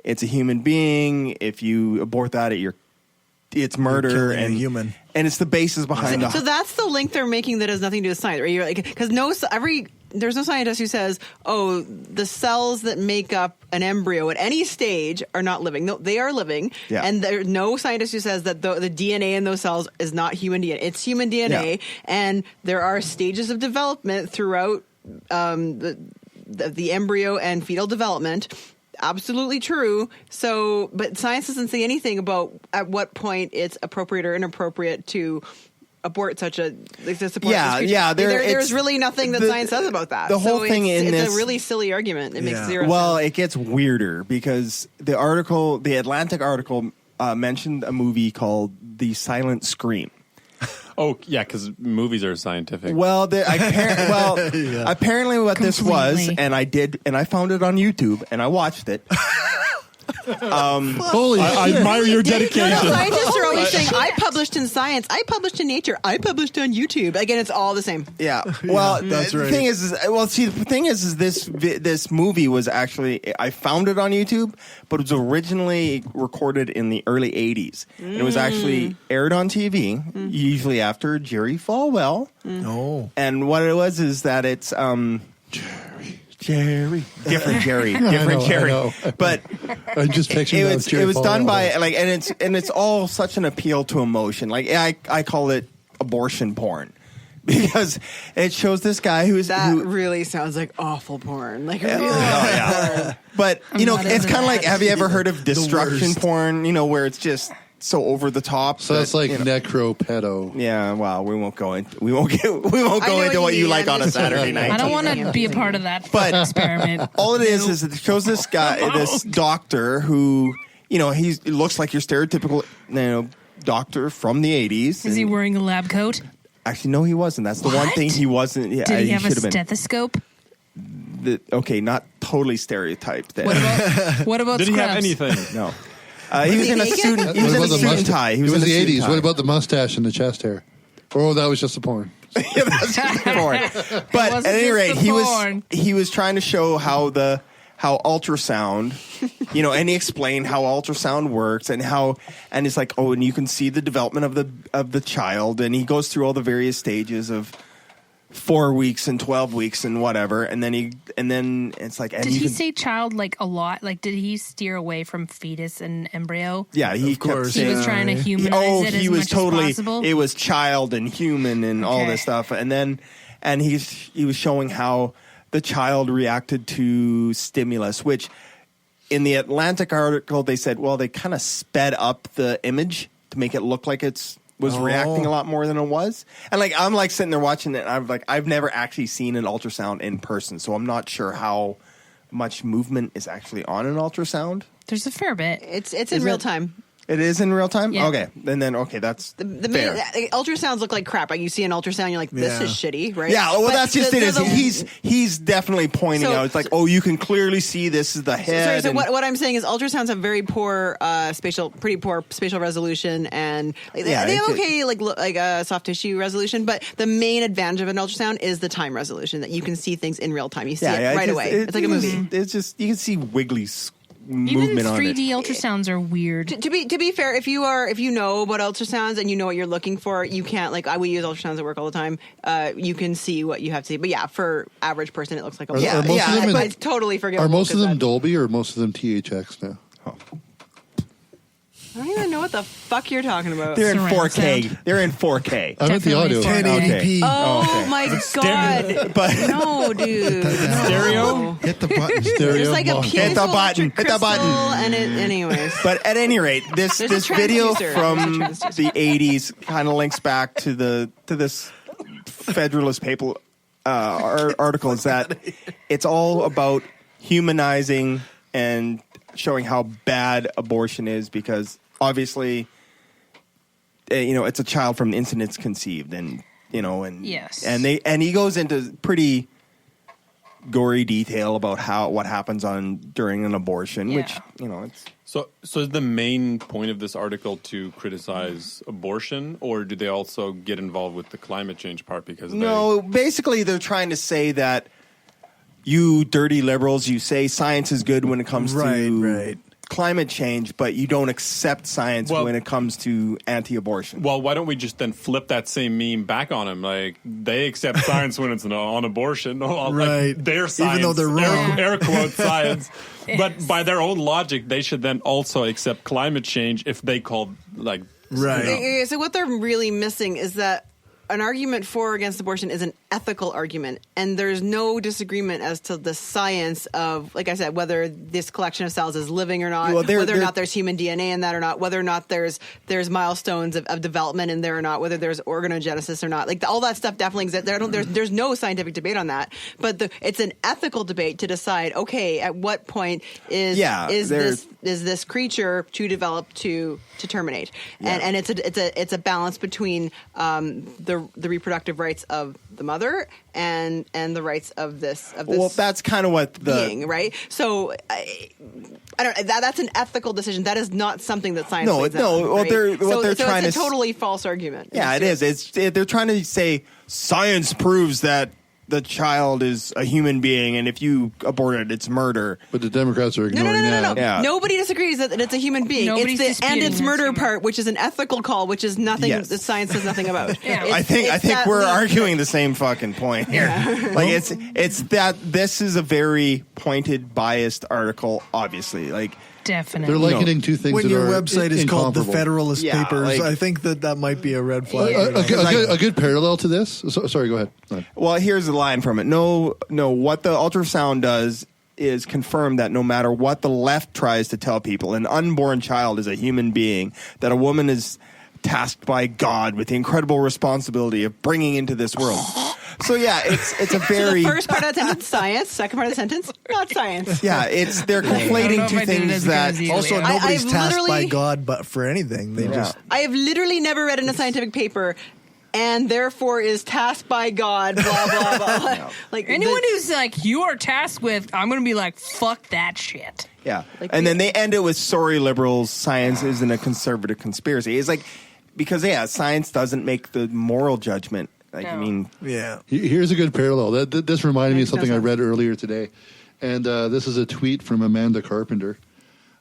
It's a human being. If you abort that, it's murder and human. And it's the basis behind So that's the link they're making that has nothing to do with science, right? You're like, because there's no scientist who says, oh, the cells that make up an embryo at any stage are not living. No, they are living. Yeah. And there's no scientist who says that the DNA in those cells is not human DNA. It's human DNA. Yeah. And there are stages of development throughout the embryo and fetal development. Absolutely true. So, but science doesn't say anything about at what point it's appropriate or inappropriate to abort such a support. Yeah. There's really nothing that science says about that. The whole thing it's a really silly argument. It makes zero sense. Well, it gets weirder because the Atlantic article mentioned a movie called The Silent Scream. Oh, yeah, because movies are scientific. Well, apparently what this was, and I found it on YouTube, and I watched it. Holy I admire your dedication. Scientists are always saying, I published in Science, I published in Nature, I published on YouTube. Again, it's all the same. Yeah. Well, that's right. The thing is this movie was actually, I found it on YouTube, but it was originally recorded in the early 80s. And it was actually aired on TV, usually after Jerry Falwell. Oh. And what it was is that it's Jerry. Different Jerry. Different Jerry. I know. But I just pictured it was done by and it's all such an appeal to emotion. Like I call it abortion porn. Because it shows this guy who really sounds like awful porn. Like really porn. But it's kind of like, have you ever heard of destruction porn? Where it's just so over the top. So that's like necro-pedo. Yeah, well, we won't go into what you like on a Saturday night. I don't want to be a part of that experiment. All it is it shows this guy, this doctor who, he looks like your stereotypical, doctor from the 80s. Is he wearing a lab coat? Actually, no, he wasn't. That's the one thing he wasn't. Yeah, Did he have a been. Stethoscope? Not totally stereotyped. Then. What about Did scrubs? he have anything? No. He was in a student. He was in a suit and tie. It was the 80s. What about the mustache and the chest hair? Oh, that was just the porn. Yeah, that's just the porn. But at any rate, he was trying to show how ultrasound, and he explained how ultrasound works and it's like, oh, and you can see the development of the child, and he goes through all the various stages of 4 weeks and 12 weeks and whatever, and then it's like, and did he say child like a lot? Like, did he steer away from fetus and embryo? Yeah, he was trying to humanize it as much as possible. It was child and human and all this stuff, and he was showing how the child reacted to stimulus, which in the Atlantic article they said, well, they kind of sped up the image to make it look like was reacting a lot more than it was. And I'm sitting there watching it, and I've never actually seen an ultrasound in person, so I'm not sure how much movement is actually on an ultrasound. There's a fair bit. It's in real time. It is in real time? Yeah. Okay. And then, that's the fair. ultrasounds look like crap. Like you see an ultrasound, you're like, this is shitty, right? Yeah, well, that's just it. He's definitely pointing out. It's like, oh, you can clearly see this is the head. So what I'm saying is ultrasounds have very poor pretty poor spatial resolution, and they have soft tissue resolution. But the main advantage of an ultrasound is the time resolution, that you can see things in real time. You see it right away. It's like a movie. It's just, you can see wiggly movement on it. 3D ultrasounds are weird. To be fair, if you know about ultrasounds and you know what you're looking for, you can't we use ultrasounds at work all the time. You can see what you have to see. But yeah, for average person, it looks like a but it's totally forgivable. Are most of them Dolby or most of them THX now? I don't even know what the fuck you're talking about. They're in Surround 4K. sound. They're in 4K. I meant the audio. 1080p. Oh my god! But No, dude. Stereo? Hit the button. Stereo. There's like a block. piezo Hit the button. electric Hit the button. crystal, and anyways. But at any rate, this There's a video transducer. from There's a transducer. the 80s kind of links back to this Federalist paper article. Is that it's all about humanizing and showing how bad abortion is, because obviously, it's a child from the instant it's conceived, and Yes. and he goes into pretty gory detail about what happens during an abortion, which it's. So is the main point of this article to criticize abortion, or do they also get involved with the climate change part? Because basically they're trying to say that you dirty liberals, you say science is good when it comes to climate change, but you don't accept science when it comes to anti-abortion. Well, why don't we just then flip that same meme back on them? Like, they accept science when it's on abortion. Like, their science, even though they're wrong. Air quote science. But by their own logic, they should then also accept climate change if they call, like... Right. So what they're really missing is that an argument for or against abortion is an ethical argument, and there's no disagreement as to the science of, like I said, whether this collection of cells is living or not, whether or not there's human DNA in that or not, whether or not there's milestones of development in there or not, whether there's organogenesis or not. Like all that stuff definitely exists. There's no scientific debate on that, but it's an ethical debate to decide. Okay, at what point is this creature to develop to terminate? Yeah. And it's a balance between the reproductive rights of the mother and the rights of this. Well, that's kind of what the being, right? So I don't. That's an ethical decision. That is not something that science. No. Right? Well, they're trying it's to a totally false argument. Yeah, it is. They're trying to say science proves that the child is a human being, and if you abort it, it's murder. But the Democrats are ignoring that. No. Yeah. Nobody disagrees that it's a human being. Nobody's It's disputing it's it's murder human. part, which is an ethical call, which is nothing that science says nothing about. I think we're arguing the same fucking point here. Like it's that this is a very pointed, biased article. Obviously, like. Definitely. They're likening two things When that your are website is called the incomparable. Federalist Yeah, Papers, like- I think that might be a red flag. A good parallel to this. Sorry, go ahead. Well, here's the line from it. No, what the ultrasound does is confirm that no matter what the left tries to tell people, an unborn child is a human being, that a woman is tasked by God with the incredible responsibility of bringing into this world. So yeah, it's a very So the first part of the sentence, science. Second part of the sentence, not science. yeah. They're conflating two things that Also, nobody's I've tasked by literally- God, but for anything, they just. I have literally never read in a scientific paper, and therefore is tasked by God. Blah blah blah. Like Anyone who's like, you are tasked with, I'm going to be like, fuck that shit. Yeah. And then they end it with, sorry, liberals, science isn't a conservative conspiracy. It's like, because, science doesn't make the moral judgment. Like, I mean, Here's a good parallel. This reminded me of something I read earlier today. And this is a tweet from Amanda Carpenter.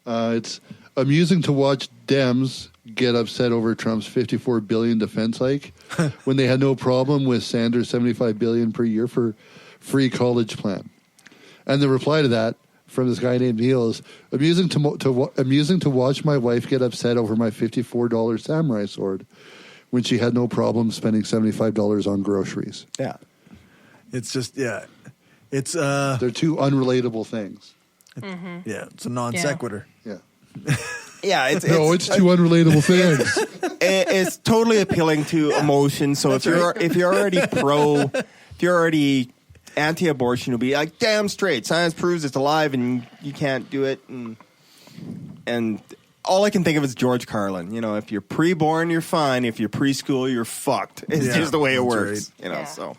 It's amusing to watch Dems get upset over Trump's $54 billion defense hike when they had no problem with Sanders' $75 billion per year for free college plan. And the reply to that from this guy named Neil is amusing to watch my wife get upset over my $54 samurai sword when she had no problem spending $75 on groceries. Yeah. It's just, It's they're two unrelatable things. Yeah, it's a non sequitur. Yeah. It's two unrelatable things. It's totally appealing to emotion. So if you're already anti-abortion, you'll be like, damn straight, science proves it's alive and you can't do it. And all I can think of is George Carlin. You know, if you're pre-born, you're fine. If you're preschool, you're fucked. It's just the way it works. Right. You know, so.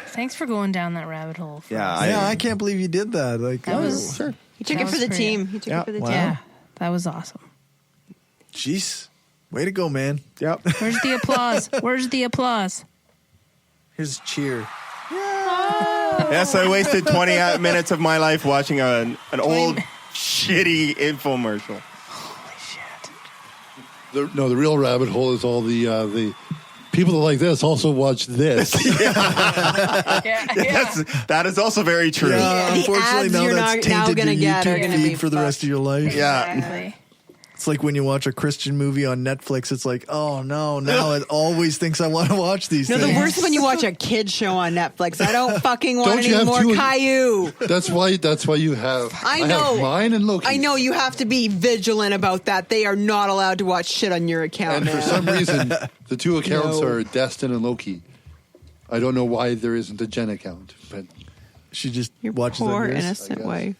Thanks for going down that rabbit hole. I can't believe you did that. Like, That was sure. He took it for the team. He took it for the team. Yeah, that was awesome. Jeez. Way to go, man. Yep. Where's the applause? Where's the applause? Here's a cheer. Yes, I wasted 20 minutes of my life watching an old shitty infomercial. The real rabbit hole is all the people that like this also watch this. That is also very true. Yeah, unfortunately, ads now you're that's now tainted gonna your get are YouTube gonna be feed for the rest of your life. Yeah. Exactly. It's like when you watch a Christian movie on Netflix, it's like, oh no, now it always thinks I want to watch these No, things. the worst is when you watch a kid show on Netflix. I don't fucking want Don't you any have more two- Caillou. That's why you have. I know. have mine and Loki. I know you have to be vigilant about that. They are not allowed to watch shit on your account. And for man. some reason, the two accounts No. are Destin and Loki. I don't know why there isn't a Jen account, but she just your watches poor on yours, innocent wife.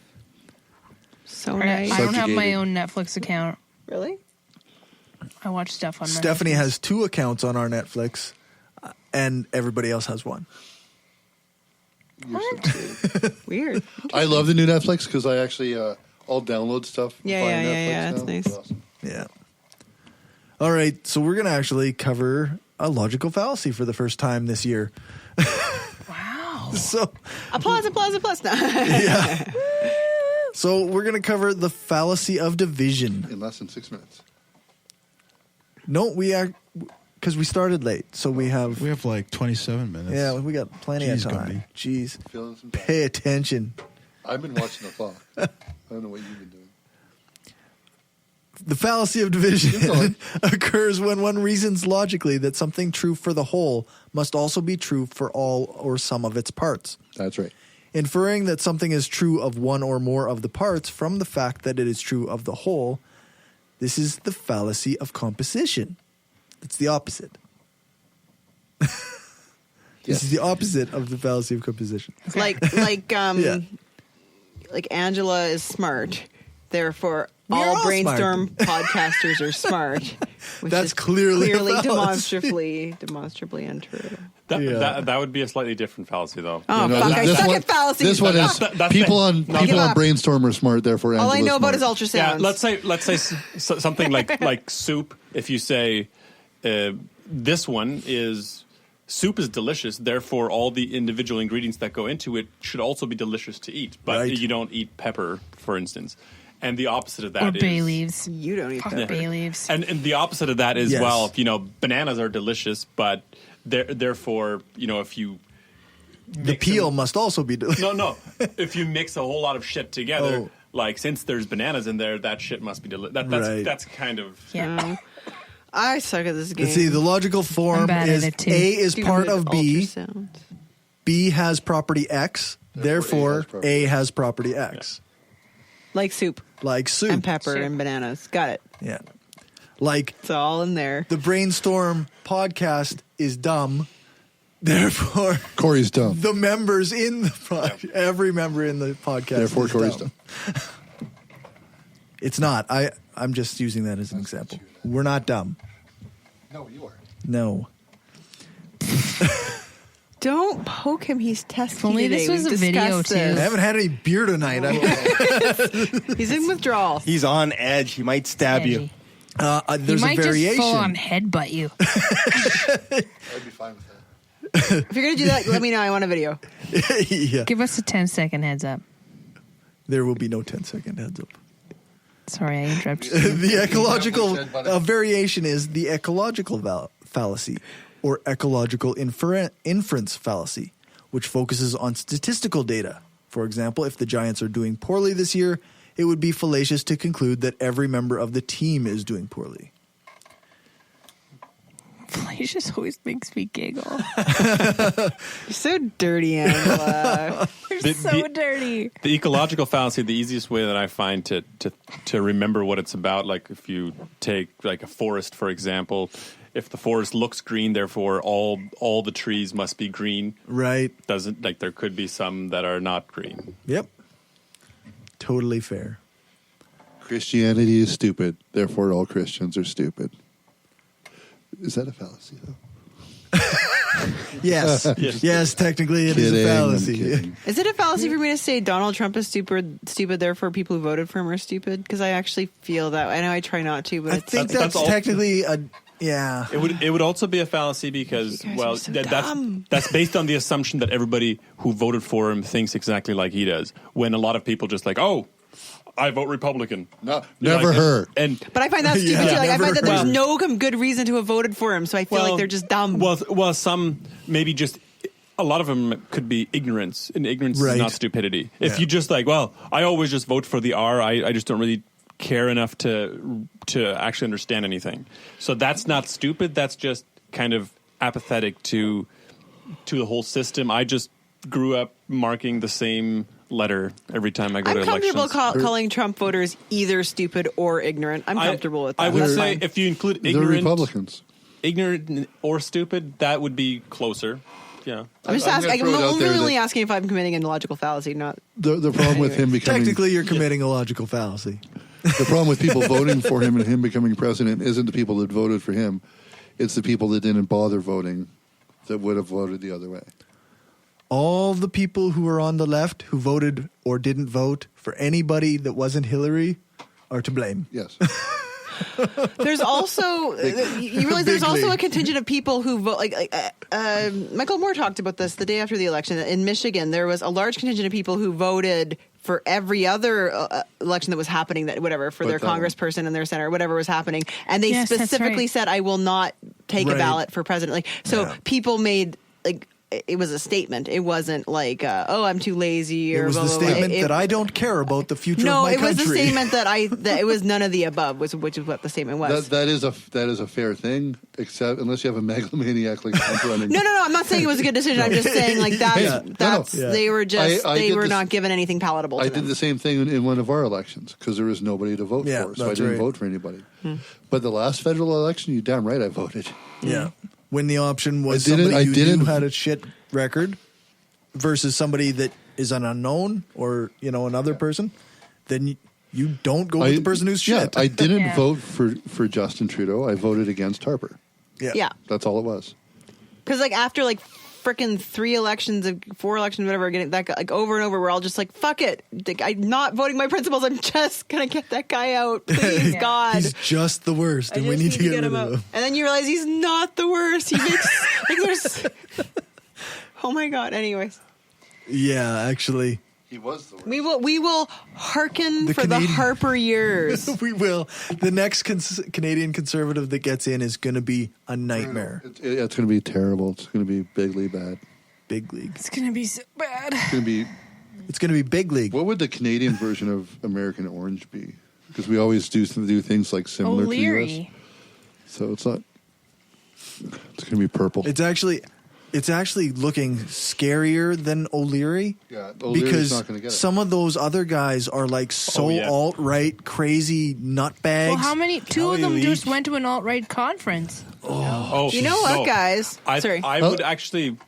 So I nice. don't have my own Netflix account. Really? I watch stuff on my Stephanie Netflix. has 2 accounts on our Netflix, and everybody else has 1. Weird. I love the new Netflix because I actually I'll download stuff. Yeah, via yeah, Netflix yeah. It's now. nice. It's awesome. Yeah. All right, so we're going to actually cover a logical fallacy for the first time this year. Wow. So Applause. No. yeah. So we're going to cover the fallacy of division. In less than 6 minutes. No, we are because we started late, so we have like 27 minutes. Yeah, we got plenty Jeez, of time. Jeez, Feeling some pay attention. I've been watching the clock. I don't know what you've been doing. The fallacy of division occurs when one reasons logically that something true for the whole must also be true for all or some of its parts. That's right. Inferring that something is true of one or more of the parts from the fact that it is true of the whole. This is the fallacy of composition. It's the opposite. This is the opposite of the fallacy of composition. like Angela is smart, therefore We're all brainstorm podcasters are smart. Which That's is clearly a fallacy. demonstrably untrue. That would be a slightly different fallacy, though. Oh, fuck, I suck at fallacies. This one is That's people the- on no. people Give on up. Brainstorm are smart. Therefore, All I Angela's know about smart. is ultrasounds. Yeah, let's say something like soup. If you say this one is soup is delicious, therefore all the individual ingredients that go into it should also be delicious to eat. But Right. you don't eat pepper, for instance. And the opposite of that Or is bay leaves. You don't eat Fuck pepper. bay leaves. And the opposite of that is Yes. well, bananas are delicious, but therefore, if you The peel must also be delicious. no, if you mix a whole lot of shit together, Oh. like since there's bananas in there, that shit must be delicious. Right. That's kind of Yeah. I suck at this game. Let's see, the logical form bad is at it, too. A is part Stupid of B. ultrasounds. B has property X. Therefore, A has property X. Like soup Like soup. and pepper and bananas. Got it. Yeah. Like It's all in there. the Brainstorm podcast is dumb. Therefore, Corey's dumb. the members in the every member in the podcast Therefore, is Corey's dumb. It's not. I'm just using that as an example. We're not dumb. No, you are. No. Don't poke him. He's testing. If only this today. was We've a video, discussed too. I this. haven't had any beer tonight. He's in withdrawal. He's on edge. He might stab you. He There's might a variation. just full on headbutt you. I'd be fine with that. If you're gonna do that, let me know. I want a video. Yeah. Give us a 10-second heads up. There will be no 10-second heads up. Sorry, I interrupted you. The ecological variation is the ecological fallacy or ecological inference fallacy, which focuses on statistical data. For example, if the Giants are doing poorly this year, it would be fallacious to conclude that every member of the team is doing poorly. Fallacious always makes me giggle. You're so dirty, Angela. You're so dirty. the ecological fallacy. The easiest way that I find to remember what it's about, like if you take like a forest, for example, if the forest looks green, therefore all the trees must be green. Right. Doesn't like there could be some that are not green. Yep. Totally fair. Christianity is stupid. Therefore, all Christians are stupid. Is that a fallacy, though? Yes. Yes, technically it is Kidding, a I'm fallacy. kidding. Is it a fallacy for me to say Donald Trump is stupid? Therefore, people who voted for him are stupid? Because I actually feel that. I know I try not to, but I it's, think that's all- technically a yeah. It would also be a fallacy because guys well are so dumb. that's based on the assumption that everybody who voted for him thinks exactly like he does. When a lot of people just like I vote Republican. No, never her. But I find that stupid too. Like, I find that there's no good reason to have voted for him, so I feel like they're just dumb. Well, some maybe just a lot of them could be ignorance, and ignorance is not stupidity. If you just like, well, I always just vote for the R. I just don't really care enough to actually understand anything. So that's not stupid. That's just kind of apathetic to the whole system. I just grew up marking the same letter every time I go to elections. I'm comfortable calling Trump voters either stupid or ignorant. I'm comfortable with that. I would That's say fine. if you include They're ignorant, Republicans. Ignorant or stupid, that would be closer. Yeah, I'm just asking. I'm really only asking if I'm committing an illogical fallacy, not The problem with him becoming Technically, you're committing a logical fallacy. the problem with people voting for him and him becoming president isn't the people that voted for him; it's the people that didn't bother voting that would have voted the other way. All the people who are on the left who voted or didn't vote for anybody that wasn't Hillary are to blame. Yes. There's also you realize there's also a contingent of people who vote. Michael Moore talked about this the day after the election in Michigan. There was a large contingent of people who voted for every other election that was happening, that whatever for their congressperson and their senator, whatever was happening, and they specifically said, "I will not take a ballot for president." Like so, people made like. It was a statement. It wasn't like, "Oh, I'm too lazy." Or it was blah, the blah, blah. statement that I don't care about the future of No, my it was country. the statement that it was none of the above, which is what the statement was. That is a fair thing, except unless you have a megalomaniac like Trump running. No. I'm not saying it was a good decision. I'm just saying like that's they were just they were not given anything palatable. I to did them. the same thing in one of our elections because there was nobody to vote for, so I didn't vote for anybody. But the last federal election, you damn right I voted. Yeah. When the option was I somebody you didn't knew had a shit record versus somebody that is an unknown or, another person, then you don't go with the person who's shit. I didn't vote for Justin Trudeau. I voted against Harper. Yeah. That's all it was. Because like after like freaking 4 elections, whatever, getting that guy, like over and over, we're all just like, fuck it. Like, I'm not voting my principles. I'm just gonna get that guy out. Please, God. He's just the worst, and we need to get rid of him. And then you realize he's not the worst. He makes like there's. Oh my God. Anyways. Yeah, actually. He was the worst. We will hearken The for the Harper years. We will. The next Canadian Conservative that gets in is going to be a nightmare. It's going to be terrible. It's going to be bigly bad. Big league. It's gonna be so bad. It's going to be big league. What would the Canadian version of American Orange be? Because we always do things like similar O'Leary. to US. So it's not. It's going to be purple. It's actually looking scarier than O'Leary. Yeah, O'Leary's because not gonna get it. some of those other guys are like alt-right, crazy nutbags. Well, how many? Two of them just went to an alt-right conference. Oh, You know what, guys? Sorry. I would actually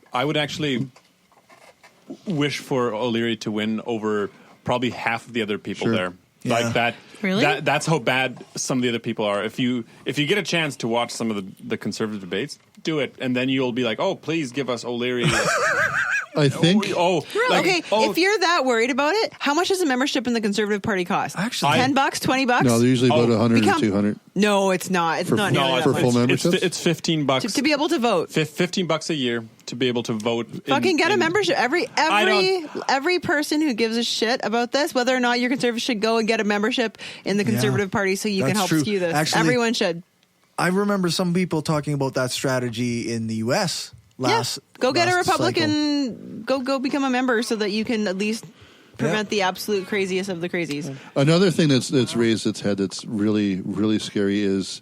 wish for O'Leary to win over probably half of the other people there. Yeah. Like that. Really? That's how bad some of the other people are. If you get a chance to watch some of the conservative debates, do it, and then you'll be like, oh, please give us O'Leary. I think. If you're that worried about it, how much does a membership in the Conservative Party cost? Actually, $10, $20? No, they're usually about 100 or 200. No, it's not. It's not nearly for that full much. memberships. It's $15 to be able to vote. $15 a year to be able to vote. Fucking get a membership. Every person who gives a shit about this, whether or not your conservative should go and get a membership in the Conservative Party so you can That's help true. skew this. Actually, Everyone should. I remember some people talking about that strategy in the U.S. Go get a last Republican. Go become a member so that you can at least prevent the absolute craziest of the crazies. Another thing that's raised its head that's really, really scary is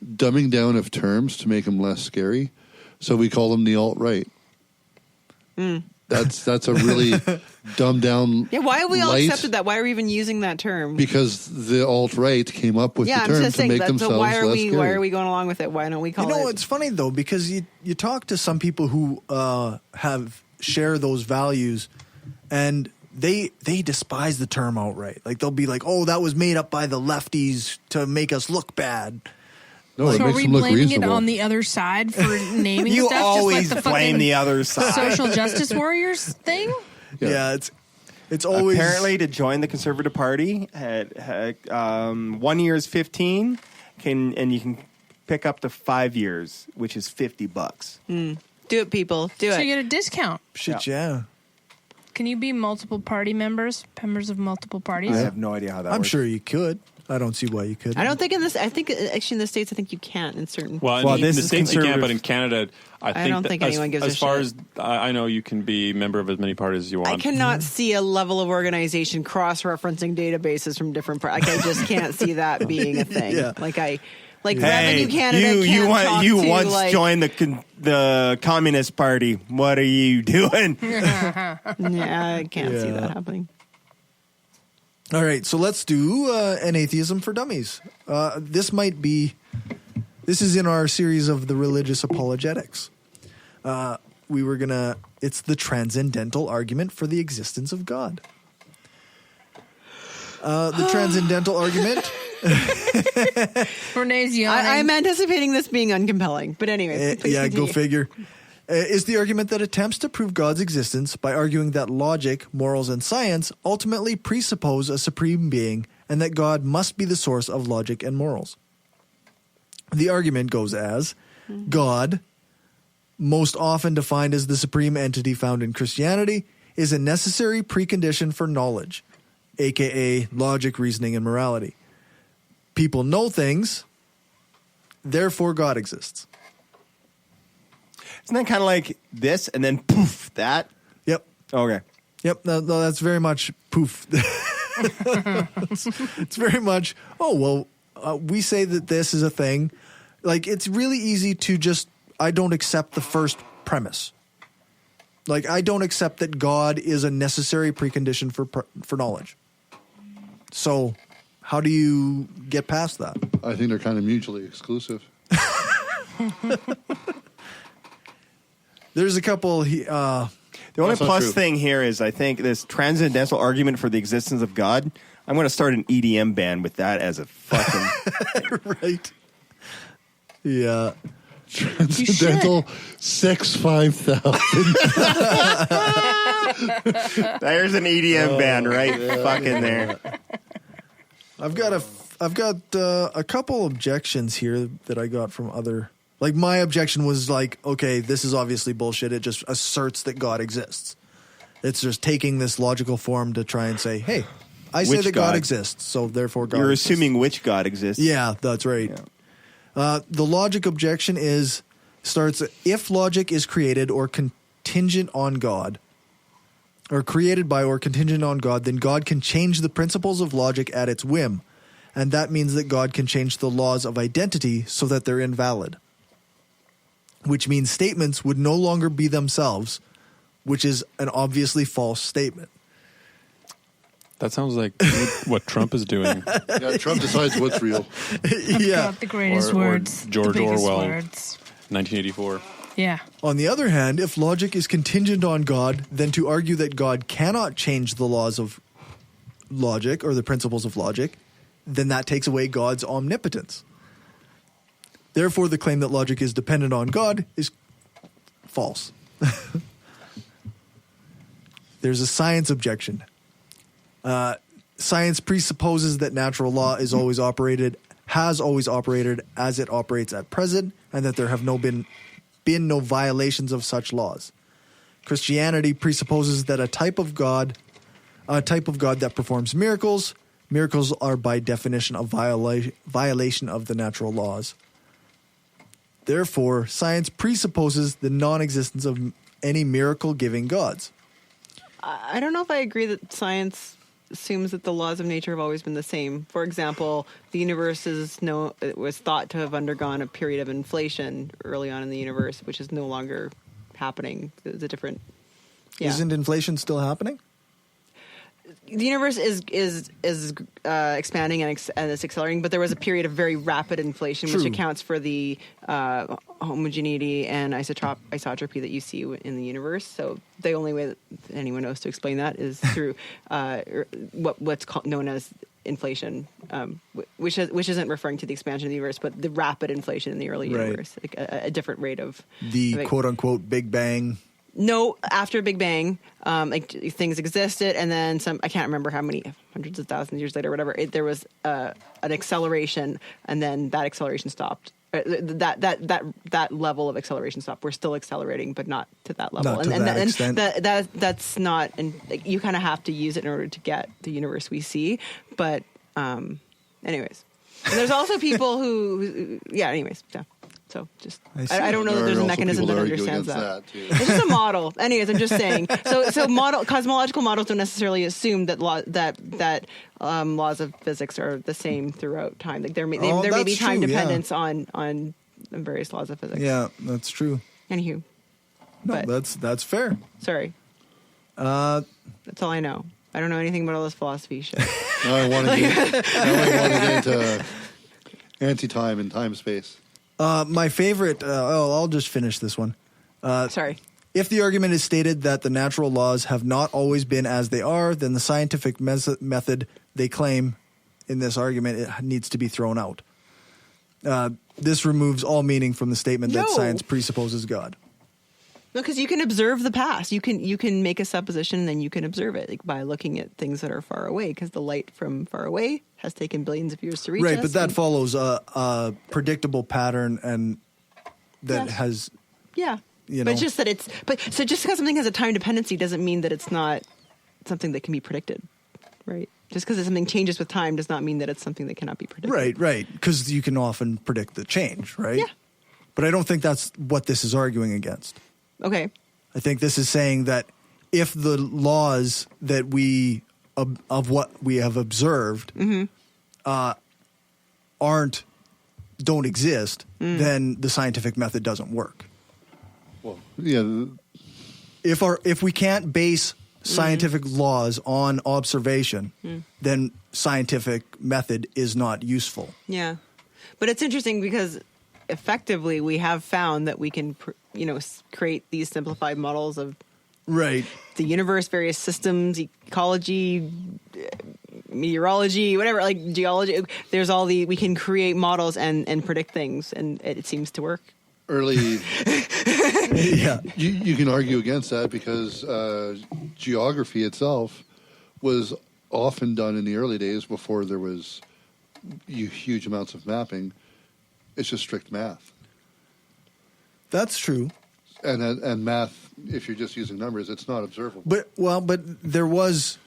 dumbing down of terms to make them less scary. So we call them the alt-right. That's a really dumbed down. Yeah, why have we all light, accepted that? Why are we even using that term? Because the alt-right came up with the I'm term just to saying make that. themselves So why are less we? scary. Why are we going along with it? Why don't we call it? It's funny though because you talk to some people who share those values, and they despise the term outright. Like they'll be like, "Oh, that was made up by the lefties to make us look bad." No, it So are makes we them look blaming it reasonable. on the other side for naming You stuff? always just like the blame fucking the other side. social justice warriors thing. Yeah, it's always apparently to join the Conservative Party. 1 year is 15, and you can pick up to 5 years, which is $50. Do it, people. Do So it. you get a discount. shit. Yeah. Can you be multiple party members of multiple parties? I have no idea how that works. I'm sure you could. I don't see why you couldn't. I don't think in this. I think actually in the States, I think you can't in certain. Well, in the States you can't, but in Canada, I don't think anyone gives a as far shit. as I know, you can be a member of as many parties as you want. I cannot see a level of organization cross-referencing databases from different parties. Like I just can't see that being a thing. Yeah. Like Revenue Canada you once joined the Communist Party. What are you doing? Yeah, I can't see that happening. All right, so let's do an atheism for dummies. This is in our series of the religious apologetics. It's the transcendental argument for the existence of God. The transcendental argument. Renee's yawning. I'm anticipating this being uncompelling, but anyway. Yeah, go figure. Is the argument that attempts to prove God's existence by arguing that logic, morals, and science ultimately presuppose a supreme being and that God must be the source of logic and morals. The argument goes as God, most often defined as the supreme entity found in Christianity, is a necessary precondition for knowledge, aka logic, reasoning, and morality. People know things, therefore God exists. Isn't that kind of like this and then poof, that? Yep. Okay. Yep. No, that's very much poof. it's very much, we say that this is a thing. Like, it's really easy to just, I don't accept the first premise. Like, I don't accept that God is a necessary precondition for knowledge. So, how do you get past that? I think they're kind of mutually exclusive. There's a couple. The only plus thing here is I think this transcendental argument for the existence of God. I'm going to start an EDM band with that as a fucking right. Yeah. Transcendental 6,500. There's an EDM band right fucking there. I've got a couple objections here that I got from other. Like, my objection was like, okay, this is obviously bullshit. It just asserts that God exists. It's just taking this logical form to try and say, hey, I say that God exists, so therefore God exists. You're assuming which God exists. Yeah, that's right. Yeah. The logic objection starts, if logic is created or contingent on God, or created by or contingent on God, then God can change the principles of logic at its whim. And that means that God can change the laws of identity so that they're invalid. Which means statements would no longer be themselves, which is an obviously false statement. That sounds like what Trump is doing. Yeah, Trump decides what's real. Yeah. Got the greatest words. Or George the biggest Orwell, words. 1984. Yeah. On the other hand, if logic is contingent on God, then to argue that God cannot change the laws of logic or the principles of logic, then that takes away God's omnipotence. Therefore, the claim that logic is dependent on God is false. There's a science objection. Science presupposes that natural law has always operated as it operates at present, and that there have been no violations of such laws. Christianity presupposes that a type of God that performs miracles are by definition a violation of the natural laws. Therefore, science presupposes the non-existence of any miracle-giving gods. I don't know if I agree that science assumes that the laws of nature have always been the same. For example, the universe was thought to have undergone a period of inflation early on in the universe, which is no longer happening. It's a different. Yeah. Isn't inflation still happening? The universe is expanding and it's accelerating, but there was a period of very rapid inflation, which accounts for the homogeneity and isotropy that you see in the universe. So the only way that anyone knows to explain that is through what's known as inflation, which isn't referring to the expansion of the universe, but the rapid inflation in the early universe, like a different rate of the quote unquote Big Bang. No, after Big Bang, things existed, and then some. I can't remember how many hundreds of thousands of years later, whatever. There was an acceleration, and then that acceleration stopped, that level of acceleration stop. We're still accelerating, but not to that level. Not to that extent. That's not, and like, you kind of have to use it in order to get the universe we see. But anyways, and there's also people who anyways, yeah. So just, I don't know that there's a mechanism that understands that. It's just a model. Anyways, I'm just saying. So cosmological models don't necessarily assume that laws of physics are the same throughout time. Like there may be time dependence on various laws of physics. Yeah, that's true. Anywho, no, that's fair. Sorry. That's all I know. I don't know anything about all this philosophy shit. Now I want to get into anti-time and time space. My favorite, I'll just finish this one. Sorry. If the argument is stated that the natural laws have not always been as they are, then the scientific method they claim in this argument it needs to be thrown out. This removes all meaning from the statement that science presupposes God. No, because you can observe the past. You can make a supposition and then you can observe it, like by looking at things that are far away, because the light from far away has taken billions of years to reach us. Right, but that follows a predictable pattern and that has... Yeah. You know. But it's just that so just because something has a time dependency doesn't mean that it's not something that can be predicted, right? Just because something changes with time does not mean that it's something that cannot be predicted. Right, because you can often predict the change, right? Yeah. But I don't think that's what this is arguing against. Okay. I think this is saying that if the laws that of what we have observed don't exist, then the scientific method doesn't work. Well, yeah. If we can't base scientific laws on observation, then scientific method is not useful. Yeah. But it's interesting because effectively we have found that we can create these simplified models of the universe, various systems, ecology, meteorology, whatever, like geology. There's we can create models and predict things, and it seems to work. You can argue against that because geography itself was often done in the early days before there was huge amounts of mapping. It's just strict math. That's true. And math, if you're just using numbers, it's not observable. But there was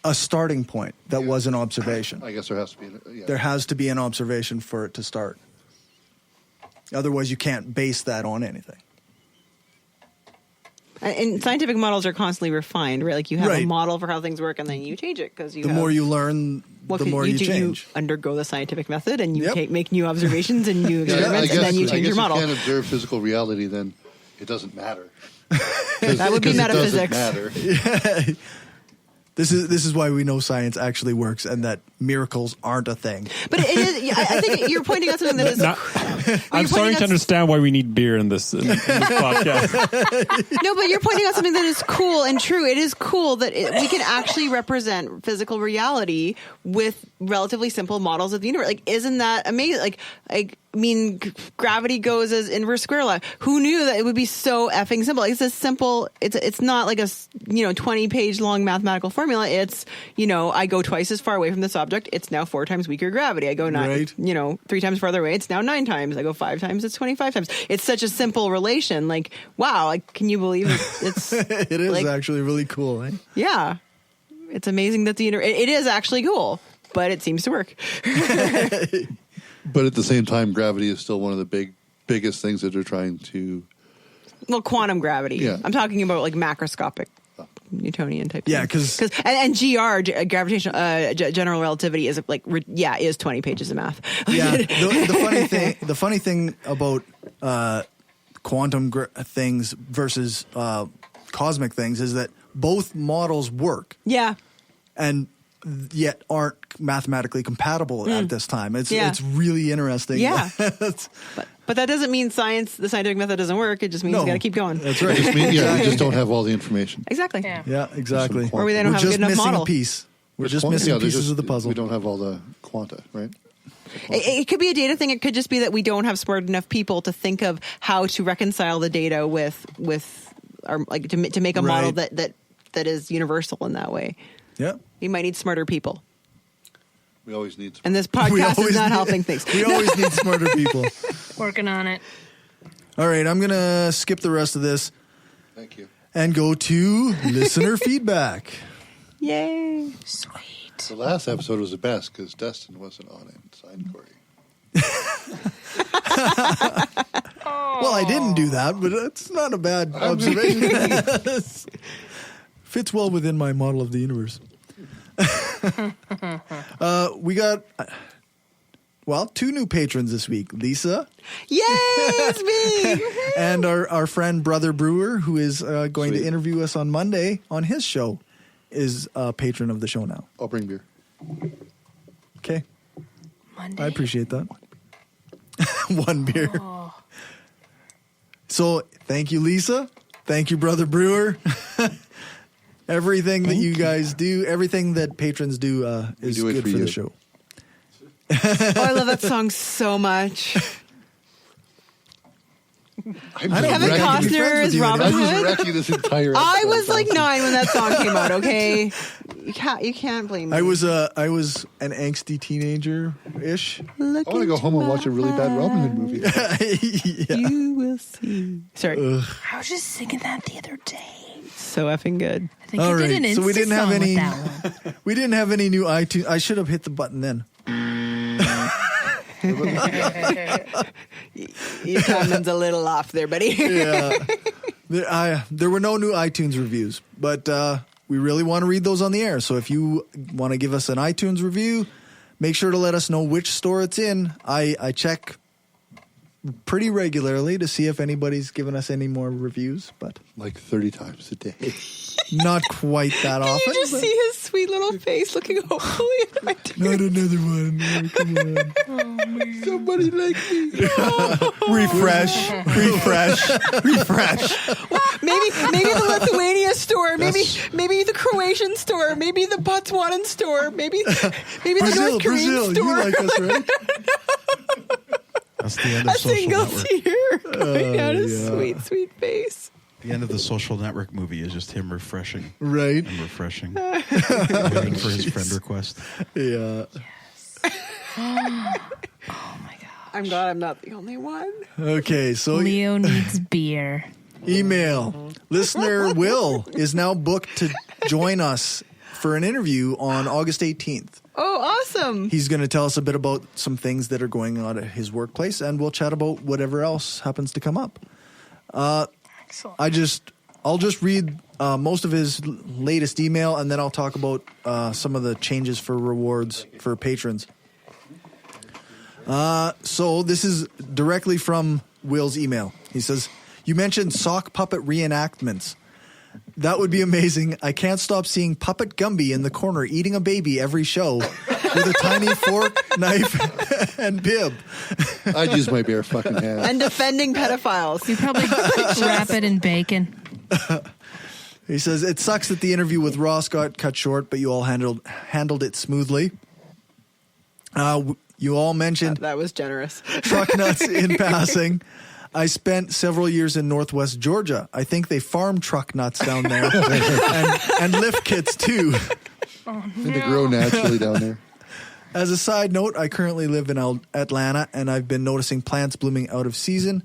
a starting point that was an observation. I guess there has to be. There has to be an observation for it to start. Otherwise, you can't base that on anything. And scientific models are constantly refined, right? Like you have a model for how things work, and then you change it because the more you learn, the more you change. You undergo the scientific method, and you make new observations and new experiments, and then you change your model. If you can't observe physical reality, then it doesn't matter. That would be metaphysics. It doesn't matter. This is why we know science actually works and that miracles aren't a thing. But it is. I think you're pointing out something that is. I'm starting to understand why we need beer in this podcast. No, but you're pointing out something that is cool and true. It is cool that we can actually represent physical reality with relatively simple models of the universe. Like, isn't that amazing? Like I mean, gravity goes as inverse square law. Who knew that it would be so effing simple? Like, it's a simple. It's not like a 20-page long mathematical formula. It's I go twice as far away from this object. It's now 4 times weaker gravity. I go 3 times farther away. It's now 9 times. I go 5 times. It's 25 times. It's such a simple relation. Like, wow. Like, can you believe it's? It is actually really cool. Eh? Yeah, it's amazing that the universe. It is actually cool, but it seems to work. But at the same time, gravity is still one of the biggest things that they're trying to... Well, quantum gravity. Yeah. I'm talking about like macroscopic Newtonian type. Yeah, because and gravitational general relativity is is 20 pages of math. Yeah, the funny thing about quantum things versus cosmic things is that both models work. Yeah, and yet aren't mathematically compatible at this time. It's really interesting. Yeah. But that doesn't mean the scientific method doesn't work. It just means you got to keep going. That's right. We just don't have all the information. Exactly. Yeah, exactly. Or we don't have a good enough model. We're just missing pieces of the puzzle. We don't have all the quanta, right? It could be a data thing. It could just be that we don't have smart enough people to think of how to reconcile the data with our to make a model that is universal in that way. Yeah. We might need smarter people. We always need. And this podcast is not helping things. We always need smarter people. Working on it. All right, I'm going to skip the rest of this. Thank you. And go to listener feedback. Yay. Sweet. The last episode was the best because Dustin wasn't on it. Signed Corey. Well, I didn't do that, but it's not a bad observation. Fits well within my model of the universe. We got, two new patrons this week. Lisa. Yay, it's me. And our friend Brother Brewer, who is going to interview us on Monday on his show, is a patron of the show now. I'll bring beer. Okay. Monday. I appreciate that. One beer. Oh. So thank you, Lisa. Thank you, Brother Brewer. Everything that you guys do, everything that patrons do is do it good for for you. the show. Oh, I love that song so much. Kevin Costner is Robin I was Hood. wrecking this entire episode. I was like 9 when that song came out. Okay, you can't blame me. I was an angsty teenager-ish. I want to go home and watch a really bad Robin Hood movie. You will see. Sorry, I was just singing that the other day. so effing good. I think I did an Insta so we didn't have song with any. that one. We didn't have any new iTunes. I should have hit the button then. Your timing's a little off there, buddy. Yeah. There were no new iTunes reviews, but we really want to read those on the air. So if you want to give us an iTunes review, make sure to let us know which store it's in. I check pretty regularly to see if anybody's given us any more reviews, but like 30 times a day. Not quite that often. You just but see his sweet little face looking hopefully at my not another one. No, come on. Somebody like me. Refresh. Maybe the Lithuania store, maybe the Croatian store, maybe the Botswanan store, maybe the North Korean store. You like us, right? That's the end of A Social single Network. tear going down his yeah. sweet face. The end of the Social Network movie is just him refreshing. Right. And refreshing. Waiting for his friend request. Yeah. I'm glad I'm not the only one. Okay, so Leo needs beer. email. Listener Will is now booked to join us for an interview on August 18th. Oh, awesome. He's going to tell us a bit about some things that are going on at his workplace, and we'll chat about whatever else happens to come up. Excellent. I'll just read most of his latest email, and then I'll talk about some of the changes for rewards for patrons. So this is directly from Will's email. He says, "You mentioned sock puppet reenactments. That would be amazing. I can't stop seeing Puppet Gumby in the corner eating a baby every show with a tiny fork, knife, and bib. I'd use my bare fucking hand. And defending pedophiles. You probably wrap it in bacon. He says, "It sucks that the interview with Ross got cut short, but you all handled it smoothly. You all mentioned That was generous. truck nuts in passing. I spent several years in Northwest Georgia. I think they farm truck nuts down there and lift kits too. And they grow naturally down there. As a side note, I currently live in Atlanta, and I've been noticing plants blooming out of season.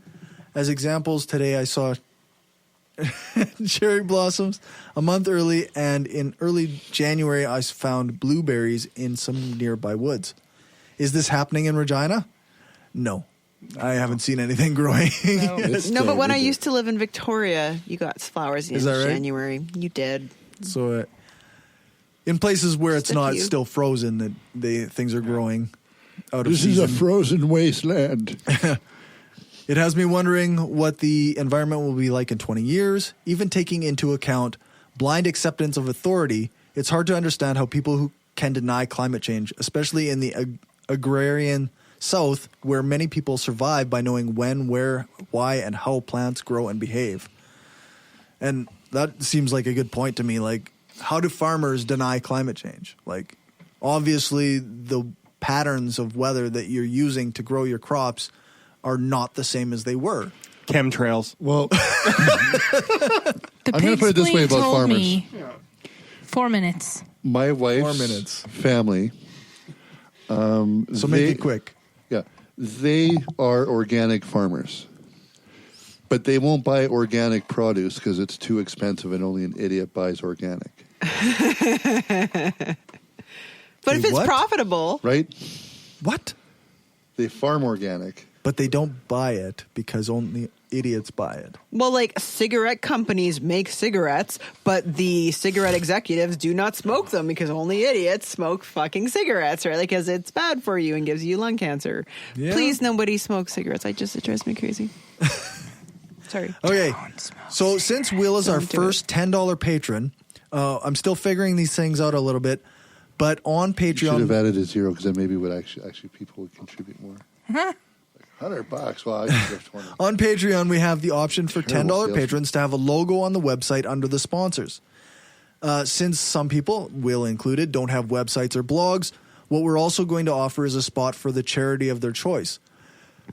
As examples, today I saw cherry blossoms a month early, and in early January I found blueberries in some nearby woods. Is this happening in Regina? No. I haven't seen anything growing. No, but when I used to live in Victoria, you got flowers in Is that right? January. You did. So in places where it's Just a not few. still frozen, that things are growing out of This season. is a frozen wasteland. It has me wondering what the environment will be like in 20 years. Even taking into account blind acceptance of authority, it's hard to understand how people who can deny climate change, especially in the agrarian South, where many people survive by knowing when, where, why, and how plants grow and behave. And that seems like a good point to me. Like, how do farmers deny climate change? Like, obviously, the patterns of weather that you're using to grow your crops are not the same as they were. Chemtrails. Well, The I'm going to put it this way pig about told farmers. me 4 minutes. My wife's 4 minutes. family. So make it quick. Yeah. they are organic farmers, but they won't buy organic produce because it's too expensive and only an idiot buys organic. But if it's what? profitable, Right? What? They farm organic. But they don't buy it because only idiots buy it. well, like cigarette companies make cigarettes, but the cigarette executives do not smoke them because only idiots smoke fucking cigarettes, right? Because it's bad for you and gives you lung cancer. Yeah. Please, nobody smoke cigarettes. It drives me crazy. Sorry. Okay, so since Will is our first $10 patron, I'm still figuring these things out a little bit, but on You should have Patreon, added a zero because then maybe would actually people would contribute more. Like $100. Well, I can give 20. on Patreon we have the option for Terrible $10 sales. patrons to have a logo on the website under the sponsors. Since some people, Will included, don't have websites or blogs, what we're also going to offer is a spot for the charity of their choice.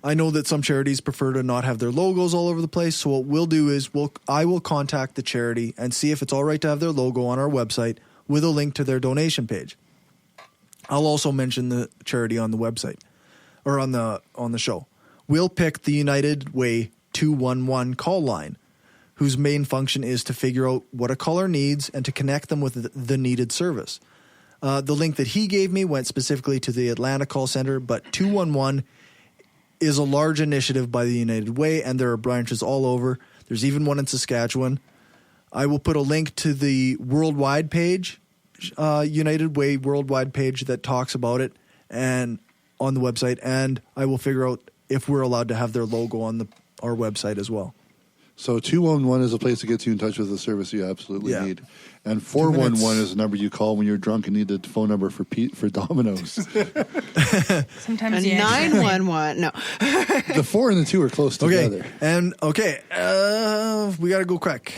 I know that some charities prefer to not have their logos all over the place, so what we'll do is I will contact the charity and see if it's all right to have their logo on our website with a link to their donation page. I'll also mention the charity on the website or on the show. We'll pick the United Way 211 call line, whose main function is to figure out what a caller needs and to connect them with the needed service. The link that he gave me went specifically to the Atlanta call center, but 211 is a large initiative by the United Way, and there are branches all over. There's even one in Saskatchewan. I will put a link to the worldwide page, United Way worldwide page that talks about it, and on the website, and I will figure out if we're allowed to have their logo on our website as well. So 211 is a place to get you in touch with the service you absolutely Yeah. need. And 411 is a number you call when you're drunk and need the phone number for Domino's. Sometimes And yeah. 911. No. The 4 and the 2 are close together. We got to go quick.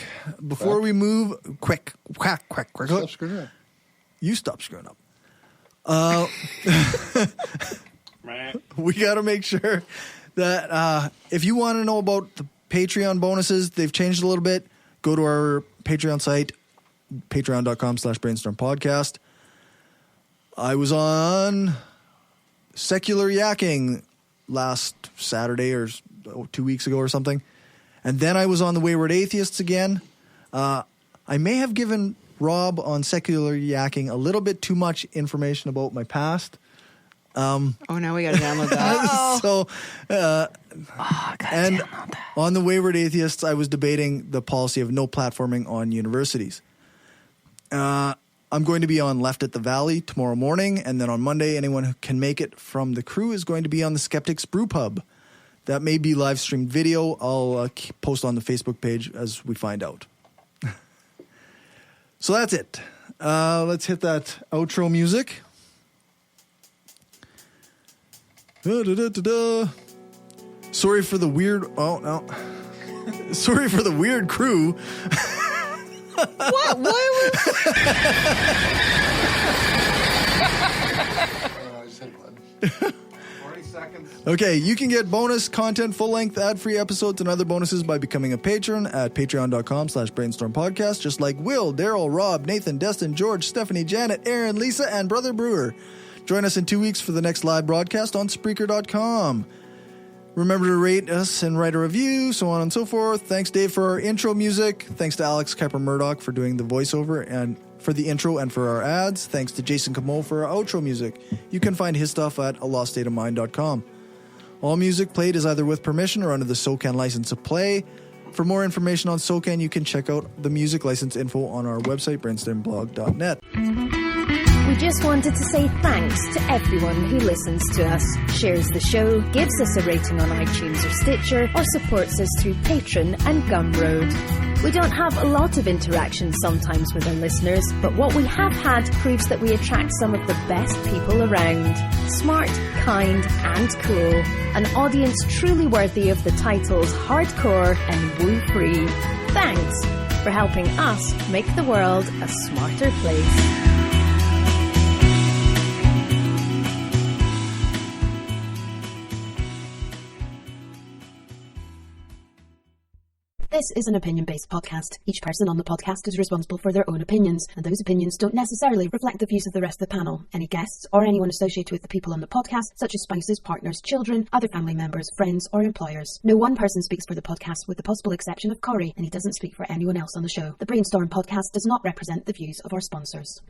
Before we move, quick. Stop screwing up. You stop screwing up. We got to make sure that if you want to know about the Patreon bonuses, they've changed a little bit. Go to our Patreon site, patreon.com/brainstormpodcast. I was on Secular Yakking last Saturday or 2 weeks ago or something. And then I was on the Wayward Atheists again. I may have given Rob on Secular Yakking a little bit too much information about my past. Oh, now we got to download that. So, and on the Wayward Atheists, I was debating the policy of no platforming on universities. I'm going to be on Left at the Valley tomorrow morning, and then on Monday, anyone who can make it from the crew is going to be on the Skeptics Brew Pub. That may be live streamed video. I'll post on the Facebook page as we find out. So that's it. Let's hit that outro music. Sorry for the weird. Oh no. Sorry for the weird crew. What? Why I just hit one. 40 seconds. Okay, you can get bonus content, full-length, ad-free episodes, and other bonuses by becoming a patron at patreon.com/brainstormpodcast, just like Will, Daryl, Rob, Nathan, Destin, George, Stephanie, Janet, Aaron, Lisa, and Brother Brewer. Join us in 2 weeks for the next live broadcast on Spreaker.com. Remember to rate us and write a review, so on and so forth. Thanks, Dave, for our intro music. Thanks to Alex Kuiper-Murdoch for doing the voiceover and for the intro and for our ads. Thanks to Jason Camo for our outro music. You can find his stuff at aloststateofmind.com. All music played is either with permission or under the SOCAN license of play. For more information on SOCAN, you can check out the music license info on our website, brainstormblog.net. We just wanted to say thanks to everyone who listens to us, shares the show, gives us a rating on iTunes or Stitcher, or supports us through Patreon and Gumroad. We don't have a lot of interaction sometimes with our listeners, but what we have had proves that we attract some of the best people around. Smart, kind, and cool. An audience truly worthy of the titles hardcore and woo-free. Thanks for helping us make the world a smarter place. This is an opinion-based podcast. Each person on the podcast is responsible for their own opinions, and those opinions don't necessarily reflect the views of the rest of the panel. Any guests or anyone associated with the people on the podcast, such as spouses, partners, children, other family members, friends, or employers. No one person speaks for the podcast with the possible exception of Corey, and he doesn't speak for anyone else on the show. The Brainstorm podcast does not represent the views of our sponsors.